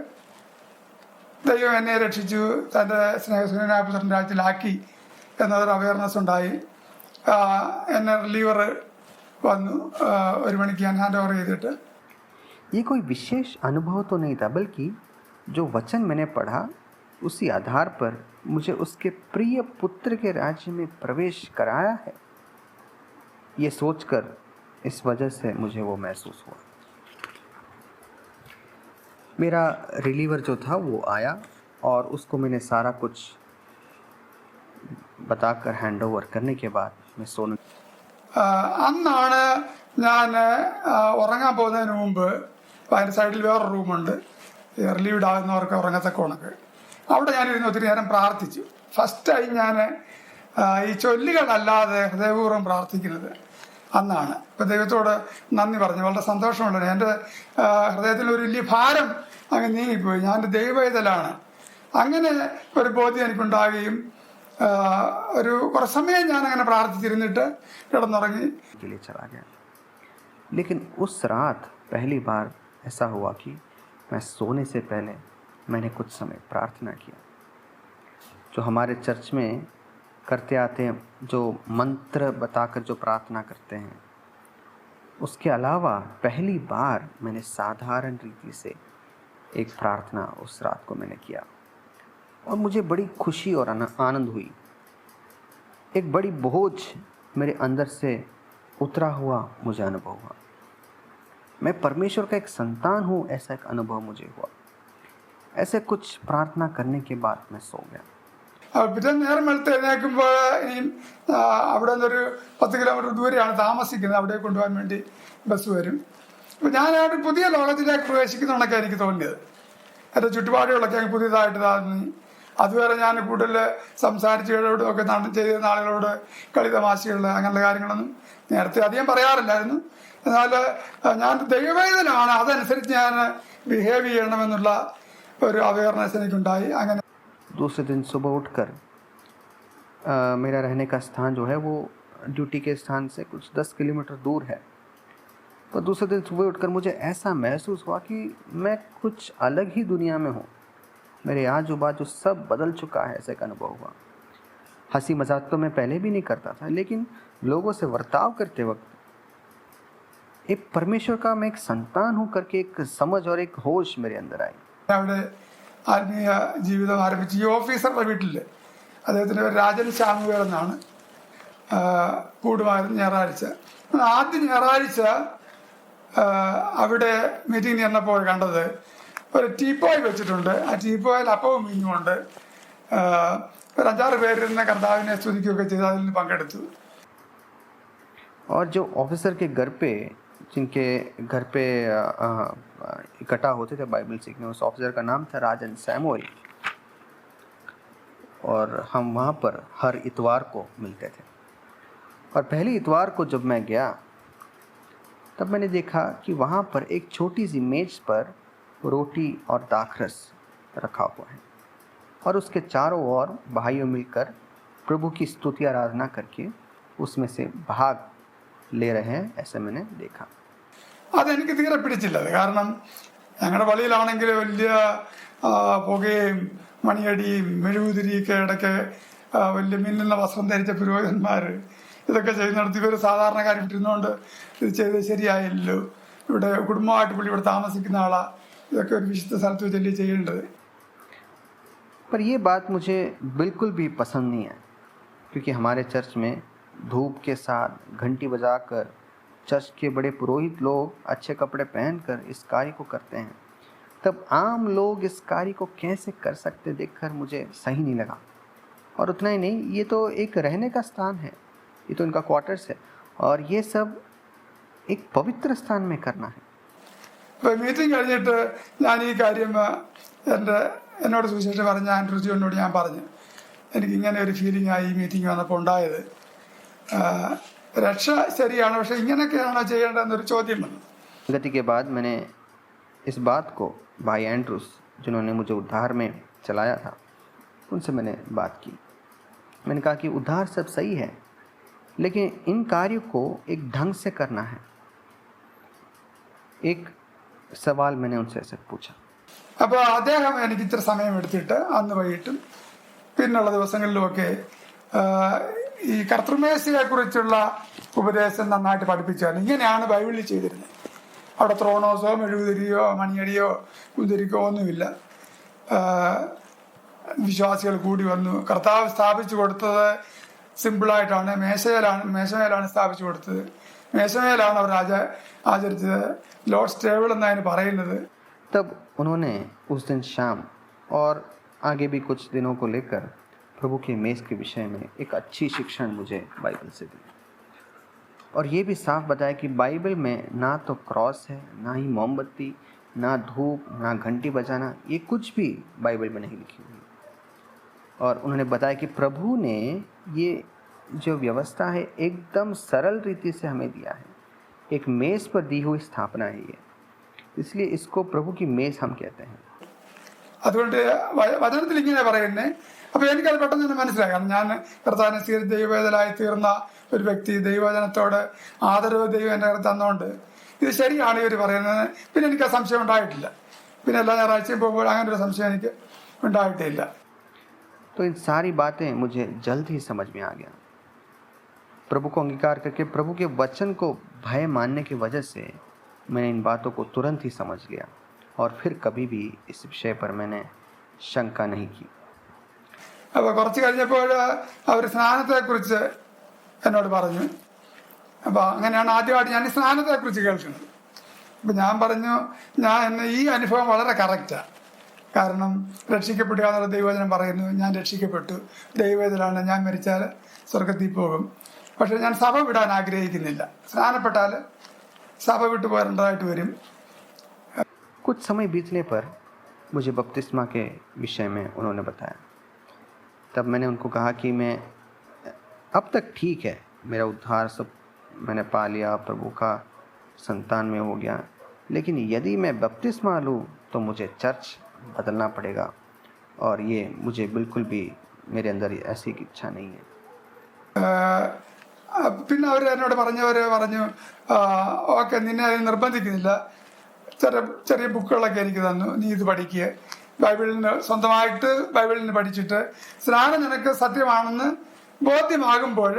ദൈവം എന്നെ രക്ഷിച്ചു, തൻ്റെ സ്നേഹസുനായ പുത്രൻ്റെ രാജ്യത്തിലാക്കി എന്നതൊരു അവയർനെസ് ഉണ്ടായി. എന്നെ റിലീവർ വന്നു. 1 മണിക്ക് ഞാൻ ഹാൻഡ് ഓവർ ചെയ്തിട്ട്. ये कोई विशेष अनुभव तो नहीं था, बल्कि जो वचन मैंने पढ़ा उसी आधार पर मुझे उसके प्रिय पुत्र के राज्य में प्रवेश कराया है, ये सोचकर इस वजह से मुझे वो महसूस हुआ। मेरा रिलीवर जो था वो आया और उसको मैंने सारा कुछ बताकर हैंड ओवर करने के बाद मैं सोने അന്നാണ് ഞാൻ ഉറങ്ങാൻ പോകുന്നതിന് മുമ്പ് അതിൻ്റെ സൈഡിൽ വേറെ റൂമുണ്ട്, റിലീവ്ഡ് ആകുന്നവർക്ക് ഉറങ്ങത്തക്ക ഉണക്ക്. അവിടെ ഞാനിരുന്ന് ഒത്തിരി നേരം പ്രാർത്ഥിച്ചു. ഫസ്റ്റ് ടൈം ഞാൻ ഈ ചൊല്ലുകളല്ലാതെ ഹൃദയപൂർവ്വം പ്രാർത്ഥിക്കുന്നത് അന്നാണ്. ഇപ്പം ദൈവത്തോട് നന്ദി പറഞ്ഞു, വളരെ സന്തോഷമുണ്ട്. എൻ്റെ ഹൃദയത്തിൽ ഒരു വലിയ ഭാരം അങ്ങ് നീങ്ങിപ്പോയി. ഞാൻ എൻ്റെ ദൈവവേദലാണ്. അങ്ങനെ ഒരു ബോധ്യം എനിക്കുണ്ടാകുകയും ഒരു കുറച്ച് സമയം ഞാൻ അങ്ങനെ പ്രാർത്ഥിച്ചിരുന്നിട്ട് കിടന്നുറങ്ങി. लेकिन उस रात पहली बार ऐसा हुआ कि मैं सोने से पहले मैंने कुछ समय प्रार्थना किया, जो हमारे चर्च में करते आते हैं, जो मंत्र बताकर जो प्रार्थना करते हैं। उसके अलावा पहली बार मैंने साधारण रीति से एक प्रार्थना उस रात को मैंने किया और मुझे बड़ी खुशी और आनंद हुई। एक बड़ी बोझ मेरे अंदर से उतरा हुआ मुझे अनुभव हुआ। मैं परमेश्वर का एक संतान हूँ, ऐसा एक अनुभव मुझे हुआ। ऐसे कुछ प्रार्थना करने के बाद मैं सो गया। പിന്നെ നേരം വെളുത്ത് എഴുന്നേൽക്കുമ്പോൾ ഇനിയും അവിടെ നിന്നൊരു 10 കിലോമീറ്റർ ദൂരെയാണ് താമസിക്കുന്നത്. അവിടെ കൊണ്ടുപോകാൻ വേണ്ടി ബസ് വരും. അപ്പം ഞാനായിട്ട് പുതിയ ലോകത്തിലേക്ക് പ്രവേശിക്കുന്നതൊക്കെ എനിക്ക് തോന്നിയത്. എൻ്റെ ചുറ്റുപാടുകളൊക്കെ എനിക്ക് പുതിയതായിട്ട് തോന്നി. അതുവരെ ഞാൻ കൂടുതൽ സംസാരിച്ചവരോടും ഒക്കെ ചെയ്തിരുന്ന ആളുകളോട് കളി തമാശകൾ അങ്ങനെയുള്ള കാര്യങ്ങളൊന്നും നേരത്തെ അധികം പറയാറില്ലായിരുന്നു. എന്നാൽ ഞാൻ ദൈവവേദനാണ്, അതനുസരിച്ച് ഞാൻ ബിഹേവ് ചെയ്യണമെന്നുള്ള ഒരു അവയർനെസ് എനിക്കുണ്ടായി. അങ്ങനെ दूसरे दिन सुबह उठकर मेरा रहने का स्थान जो है वो ड्यूटी के स्थान से कुछ 10 किलोमीटर दूर है। पर दूसरे दिन सुबह उठकर मुझे ऐसा महसूस हुआ कि मैं कुछ अलग ही दुनिया में हूँ, मेरे आजू बाजू सब बदल चुका है, ऐसा एक अनुभव हुआ। हंसी मजाक तो मैं पहले भी नहीं करता था, लेकिन लोगों से बर्ताव करते वक्त एक परमेश्वर का मैं एक संतान हूँ करके एक समझ और एक होश मेरे अंदर आई। അവിടെ ആത്മീയ ജീവിതം ആരംഭിച്ചു. ഈ ഓഫീസറുടെ വീട്ടിൽ അദ്ദേഹത്തിൻ്റെ പേര് രാജൻ ശാമുവേൽ എന്നാണ്. കൂടുമായിരുന്നു ഞായറാഴ്ച. ആദ്യ ഞായറാഴ്ച അവിടെ മീറ്റിംഗ് ചെന്നപ്പോൾ കണ്ടത് ഒരു ടീപ്പോയ് വെച്ചിട്ടുണ്ട്. ആ ടീപ്പോയിൽ അപ്പവും മീനുമുണ്ട്. ഒരു 5-6 പേരിരുന്ന് കർത്താവിനെ സ്തുതിക്കുകയൊക്കെ ചെയ്ത് അതിൽ പങ്കെടുത്തു. और जो ऑफिसर के घर पे, जिनके घर पे इकट्ठा होते थे बाइबल सीखने, उस ऑफिसर का नाम था राजन सैमुअल, और हम वहाँ पर हर इतवार को मिलते थे। और पहले इतवार को जब मैं गया तब मैंने देखा कि वहाँ पर एक छोटी सी मेज पर रोटी और दाखरस रखा हुआ है, और उसके चारों ओर भाइयों मिलकर प्रभु की स्तुति आराधना करके उसमें से भाग ले रहे हैं, ऐसे मैंने देखा। അതെനിക്ക് തീരെ പിടിച്ചില്ല. കാരണം ഞങ്ങളുടെ പള്ളിയിലാണെങ്കിൽ വലിയ പുകയും മണിയടിയും മെഴുകുതിരിയൊക്കെ ഇടയ്ക്ക് വലിയ മിന്നുന്ന വസ്ത്രം ധരിച്ച പുരോഹിതന്മാർ ഇതൊക്കെ ചെയ്യുന്നിടത്ത് ഇവർ സാധാരണക്കാർ ഇട്ടിരുന്നുകൊണ്ട് ഇത് ചെയ്ത് ശരിയായില്ലല്ലോ. ഇവിടെ കുടുംബമായിട്ട് പുള്ളി ഇവിടെ താമസിക്കുന്ന ആളാണ്, ഇതൊക്കെ ഒരു വിശുദ്ധ സ്ഥലത്ത് വെച്ചല്ലേ ചെയ്യേണ്ടത്. पर ये बात मुझे बिल्कुल भी पसंद नहीं है, क्योंकि हमारे चर्च में धूप के साथ घंटी बजाकर चर्च के बड़े पुरोहित लोग अच्छे कपड़े पहनकर इस कार्य को करते हैं, तब आम लोग इस कार्य को कैसे कर सकते देखकर मुझे सही नहीं लगा। और उतना ही नहीं, ये तो एक रहने का स्थान है, ये तो इनका क्वार्टर्स है, और ये सब एक पवित्र स्थान में करना है। ഇപ്പോൾ മീറ്റിംഗ് കഴിഞ്ഞിട്ട് ഞാൻ ഈ കാര്യം എന്നോട് സുവിശേഷം പറഞ്ഞ ആൻഡ്രൂജിയോട് ഞാൻ പറഞ്ഞു, എനിക്കിങ്ങനെ ഒരു ഫീലിംഗ് ആയി ഈ മീറ്റിംഗ് വന്നപ്പോൾ ഉണ്ടായത്. രക്ഷ ശരിയാണ്, പക്ഷെ ഇങ്ങനെയൊക്കെയാണോ ചെയ്യേണ്ടതെന്നൊരു ചോദ്യം വന്നു. गति के बाद मैंने इस बात को भाई एंड्रूस, जिन्होंने मुझे उद्धार में चलाया था, उनसे मैंने बात की। मैंने कहा कि उद्धार सब सही है, लेकिन इन कार्यों को एक ढंग से करना है। एक सवाल मैंने उनसे ऐसे पूछा। അപ്പോൾ അദ്ദേഹം എനിക്ക് ഇത്ര സമയം എടുത്തിട്ട് അന്ന് വൈകിട്ടും പിന്നുള്ള ദിവസങ്ങളിലുമൊക്കെ ഈ കർത്തൃമേശയെ കുറിച്ചുള്ള ഉപദേശം നന്നായിട്ട് പഠിപ്പിച്ചാണ്. ഇങ്ങനെയാണ് ബൈബിളിൽ ചെയ്തിരുന്നത്. അവിടെ ത്രോണോസോ മെഴുകുതിരിയോ മണിയടിയോ കുതിരിക്കോ ഒന്നുമില്ല. വിശ്വാസികൾ കൂടി വന്നു. കർത്താവ് സ്ഥാപിച്ചു കൊടുത്തത് സിമ്പിളായിട്ടാണ്. മേശമേലാണ് സ്ഥാപിച്ചു കൊടുത്തത്. മേശമേലാണ് അവർ ആചരിച്ചത്. ലോർഡ്സ് ടേബിൾ എന്നതിന് പറയുന്നത്. तब उन्होंने उस दिन शाम और आगे भी कुछ दिनों को लेकर प्रभु के मेज़ के विषय में एक अच्छी शिक्षण मुझे बाइबल से दी, और ये भी साफ बताया कि बाइबल में ना तो क्रॉस है, ना ही मोमबत्ती, ना धूप, ना घंटी बजाना, ये कुछ भी बाइबल में नहीं लिखी हुई। और उन्होंने बताया कि प्रभु ने ये जो व्यवस्था है एकदम सरल रीति से हमें दिया है, एक मेज़ पर दी हुई स्थापना है ये, इसलिए इसको प्रभु की मेज़ हम कहते हैं। അതുകൊണ്ട് വചനത്തിൽ ഇങ്ങനെ പറയുന്നേ. അപ്പോൾ എനിക്കത് പെട്ടെന്ന് തന്നെ മനസ്സിലായി. കാരണം ഞാൻ കർത്താവിനെ സ്വീകരിച്ച് ദൈവവേദനായി തീർന്ന ഒരു വ്യക്തി, ദൈവവചനത്തോട് ആദരവ് ദൈവം എൻ്റെ അടുത്ത് തന്നുകൊണ്ട് ഇത് ശരിയാണ് ഇവർ പറയുന്നത്. പിന്നെ എനിക്ക് ആ സംശയം ഉണ്ടായിട്ടില്ല. പിന്നെ എല്ലാ ഞായറാഴ്ചയും പോകുമ്പോൾ അങ്ങനെ ഒരു സംശയം എനിക്ക് ഉണ്ടായിട്ടില്ല. तो इन सारी बातें मुझे जल्द ही समझ में आ गया। प्रभु को अंगीकार करके प्रभु के वचन को भय मानने की वजह से मैंने इन बातों को तुरंत ही समझ लिया, और फिर कभी भी इस विषय पर मैंने शंका नहीं की। അപ്പോൾ കുറച്ച് കഴിഞ്ഞപ്പോൾ അവർ സ്നാനത്തെക്കുറിച്ച് എന്നോട് പറഞ്ഞു. അപ്പോൾ അങ്ങനെയാണ് ആദ്യമായിട്ട് ഞാൻ സ്നാനത്തെക്കുറിച്ച് കേൾക്കുന്നത്. അപ്പം ഞാൻ പറഞ്ഞു, ഈ അനുഭവം വളരെ കറക്റ്റാണ്. കാരണം രക്ഷിക്കപ്പെടുക എന്നുള്ള ദൈവവചനം പറയുന്നു. ഞാൻ രക്ഷിക്കപ്പെട്ടു, ദൈവവേദനാണ്, ഞാൻ മരിച്ചാൽ സ്വർഗത്തിൽ പോകും. പക്ഷെ ഞാൻ സഭ വിടാൻ ആഗ്രഹിക്കുന്നില്ല. സ്നാനപ്പെട്ടാൽ സഭ വിട്ടു പോരേണ്ടതായിട്ട് വരും. कुछ समय बीतने पर मुझे बपतिस्मा के विषय में उन्होंने बताया। तब मैंने उनको कहा कि मैं अब तक ठीक है, मेरा उद्धार सब मैंने पा लिया, प्रभु का संतान में हो गया, लेकिन यदि मैं बपतिस्मा लूँ तो मुझे चर्च बदलना पड़ेगा, और ये मुझे बिल्कुल भी मेरे अंदर ऐसी इच्छा नहीं है. പിന്നെ അവർ എന്നോട് പറഞ്ഞു ഓക്കെ നിന്നെ അതിന് നിർബന്ധിക്കുന്നില്ല, ചെറിയ ചെറിയ ബുക്കുകളൊക്കെ എനിക്ക് തന്നു, നീ ഇത് പഠിക്കുക, ബൈബിളിന് സ്വന്തമായിട്ട് ബൈബിളിന് പഠിച്ചിട്ട് സ്നാനം നിനക്ക് സത്യമാണെന്ന് ബോധ്യമാകുമ്പോൾ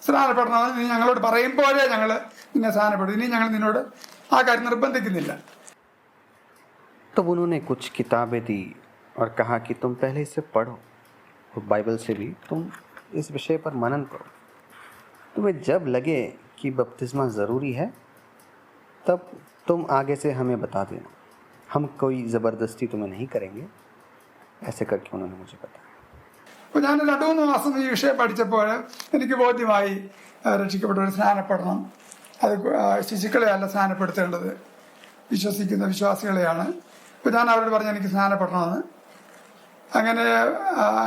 സ്നാനപ്പെടണമെന്ന് നീ ഞങ്ങളോട് പറയുമ്പോഴേ ഞങ്ങൾ നിന്നെ സ്നാനപ്പെടും, ഇനി ഞങ്ങൾ നിന്നോട് ആ കാര്യം നിർബന്ധിക്കുന്നില്ല. तब उन्होंने कुछ किताबें दी और कहा कि तुम पहले इसे पढ़ो, और बाइबल से भी तुम इस विषय पर मनन करो. तुम्हें जब लगे कि बपतिस्मा ज़रूरी है तब तुम आगे से हमें बता देना, हम कोई ज़बरदस्ती तुम्हें नहीं करेंगे. ऐसे करके उन्होंने मुझे बताया. അപ്പോൾ ഞാൻ 2-3 മാസം ഈ വിഷയം പഠിച്ചപ്പോൾ എനിക്ക് ബോധ്യമായി രക്ഷിക്കപ്പെട്ടവർ സ്നാനപ്പെടണം. അത് ശിശുക്കളെ അല്ല സ്നാനപ്പെടുത്തേണ്ടത്, വിശ്വസിക്കുന്ന വിശ്വാസികളെയാണ്. അപ്പോൾ ഞാൻ അവരോട് പറഞ്ഞു എനിക്ക് സ്നാനപ്പെടണമെന്ന്. അങ്ങനെ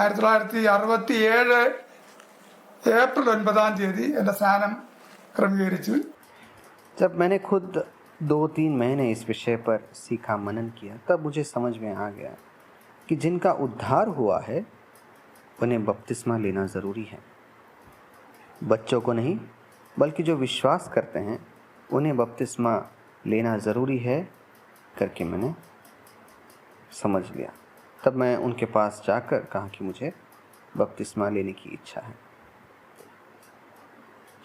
1967 ഏപ്രിൽ 9 എൻ്റെ സ്നാനം ക്രമീകരിച്ചു. जब मैंने खुद 2-3 महीने इस विषय पर सीखा, मनन किया, तब मुझे समझ में आ गया कि जिनका उद्धार हुआ है उन्हें बपतिस्मा लेना ज़रूरी है. बच्चों को नहीं, बल्कि जो विश्वास करते हैं उन्हें बपतिस्मा लेना ज़रूरी है करके मैंने समझ लिया. तब मैं उनके पास जाकर कहा कि मुझे बपतिस्मा लेने की इच्छा है.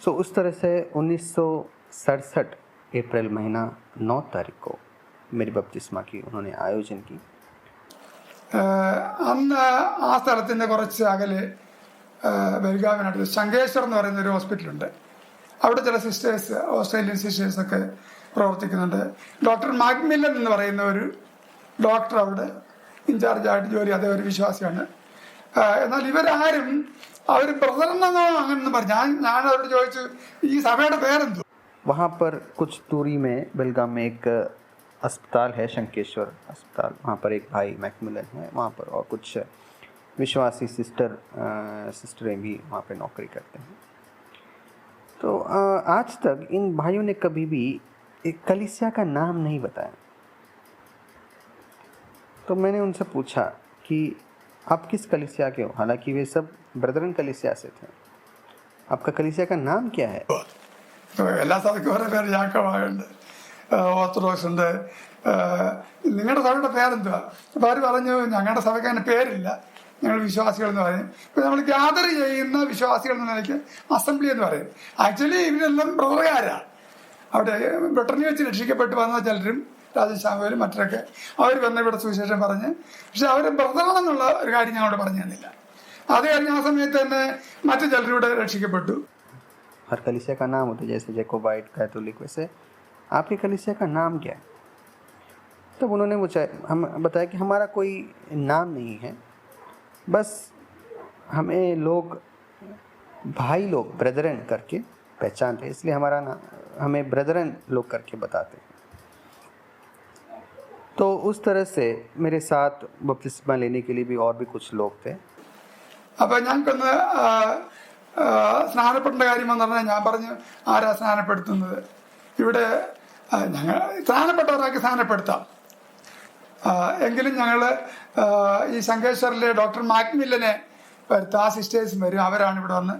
सो उस तरह से 1967 अप्रैल महीना 9 तारीख को मेरी बपतिस्मा की उन्होंने आयोजन की. അന്ന് ആ സ്ഥലത്തിൻ്റെ കുറച്ച് അകലെ ബെൽഗാവിനടുത്ത് ശങ്കേശ്വർ എന്ന് പറയുന്ന ഒരു ഹോസ്പിറ്റലുണ്ട്. അവിടെ ചില സിസ്റ്റേഴ്സ്, ഓസ്ട്രേലിയൻ സിസ്റ്റേഴ്സൊക്കെ പ്രവർത്തിക്കുന്നുണ്ട്. ഡോക്ടർ മാക്മില്ലൻ എന്ന് പറയുന്ന ഒരു ഡോക്ടർ അവിടെ ഇൻചാർജായിട്ട് ജോലി, അതേ ഒരു വിശ്വാസിയാണ്. എന്നാൽ ഇവരാരും അവർ ബ്രദറെന്നോ അങ്ങനെന്ന് പറഞ്ഞു. ഞാൻ അവരോട് ചോദിച്ചു ഈ സഭയുടെ പേരെന്തോ. वहाँ पर कुछ दूरी में बेलगाम में एक अस्पताल है, शंकेश्वर अस्पताल. वहाँ पर एक भाई मैकमिलन है वहाँ पर, और कुछ विश्वासी सिस्टरें भी वहाँ पर नौकरी करते हैं. तो आज तक इन भाइयों ने कभी भी एक कलीसिया का नाम नहीं बताया. तो मैंने उनसे पूछा कि आप किस कलीसिया के हो, हालांकि वे सब ब्रदरन कलीसिया से थे. आपका कलीसिया का नाम क्या है? എല്ലാ സഭയ്ക്കും ഓരോ പേര്, യാക്കോബായുണ്ട്, ഓർത്തഡോക്സ് ഉണ്ട്, നിങ്ങളുടെ സഭയുടെ പേരെന്തുവാ? അപ്പോൾ അവർ പറഞ്ഞു ഞങ്ങളുടെ സഭയ്ക്ക് അതിന് പേരില്ല, ഞങ്ങൾ വിശ്വാസികൾ എന്ന് പറയും. ഇപ്പം നമ്മൾ ഗ്യാദർ ചെയ്യുന്ന വിശ്വാസികൾ എന്ന നിലയ്ക്ക് അസംബ്ലി എന്ന് പറയും. ആക്ച്വലി ഇവരെല്ലാം ബ്രദറുകാരാണ്. അവിടെ ബ്രിട്ടനിൽ വെച്ച് രക്ഷിക്കപ്പെട്ട് വന്ന ചിലരും, രാജശാമലും മറ്റൊക്കെ, അവർ വന്ന ഇവിടെ സുവിശേഷം പറഞ്ഞ്, പക്ഷെ അവർ ബ്രദറാണെന്നുള്ള ഒരു കാര്യം ഞങ്ങളോട് പറഞ്ഞു തന്നില്ല. അത് കഴിഞ്ഞ ആ സമയത്ത് തന്നെ മറ്റു ചിലരിവിടെ രക്ഷിക്കപ്പെട്ടു. हर कलीसिया का नाम होता है, जैसे जैकोबाइट, कैथोलिक, वैसे आपके कलीसिया का नाम क्या है? तब उन्होंने मुझे बताया कि हमारा कोई नाम नहीं है, बस हमें लोग भाई लोग ब्रदरन करके पहचानते हैं, इसलिए हमारा नाम हमें ब्रदरन लोग करके बताते हैं. तो उस तरह से मेरे साथ बपतिस्मा लेने के लिए भी और भी कुछ लोग थे. അപ്പം ഞങ്ങൾക്കൊന്ന് സ്നാനപ്പെടേണ്ട കാര്യം വന്നു പറഞ്ഞാൽ ഞാൻ പറഞ്ഞു ആരാ സ്നാനപ്പെടുത്തുന്നത്? ഇവിടെ ഞങ്ങൾ സ്നാനപ്പെട്ടവരാക്കി സ്നാനപ്പെടുത്താം. എങ്കിലും ഞങ്ങൾ ഈ ശങ്കേശ്വറിലെ ഡോക്ടർ മാക്മില്ലനെ വരുത്തും, ആ സിസ്റ്റേഴ്സും വരും, അവരാണ് ഇവിടെ വന്ന്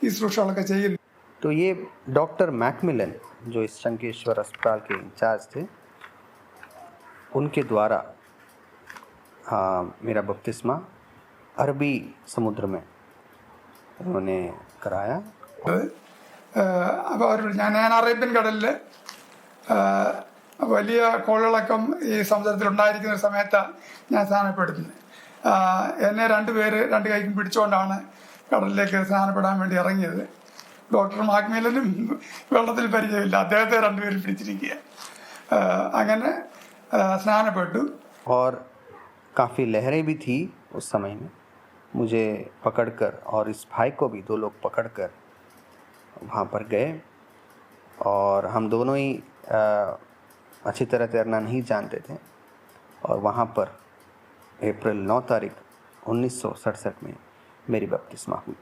ഈ ശുശ്രൂഷകളൊക്കെ ചെയ്യുന്നത്. तो ये डॉक्टर मैकमिलन जो इस शंकेश्वर अस्पताल के इंचार्ज थे, उनके द्वारा मेरा बपतिस्मा अरबी समुद्र में उन्होंने कराया. അപ്പോൾ അവർ ഞാൻ അറേബ്യൻ കടലിൽ വലിയ കോളിളക്കം ഈ സമുദ്രത്തിൽ ഉണ്ടായിരിക്കുന്ന ഒരു സമയത്താണ് ഞാൻ സ്നാനപ്പെടുത്തുന്നത്. എന്നെ 2 പേര് 2 കൈക്കും പിടിച്ചുകൊണ്ടാണ് കടലിലേക്ക് സ്നാനപ്പെടാൻ വേണ്ടി ഇറങ്ങിയത്. ഡോക്ടർ മാക്മില്ലനും വെള്ളത്തിൽ പരിചയമില്ല, അദ്ദേഹത്തെ 2 പേരും പിടിച്ചിരിക്കുക. അങ്ങനെ സ്നാനപ്പെട്ടു. और काफ़ी लहरें भी थी उस समय में. मुझे पकड़कर और इस भाई को भी 2 लोग पकड़कर वहाँ पर गए, और हम दोनों ही अच्छी तरह तैरना नहीं जानते थे, और वहाँ पर अप्रैल 9 तारीख 1967 में मेरी बपतिस्मा हुई.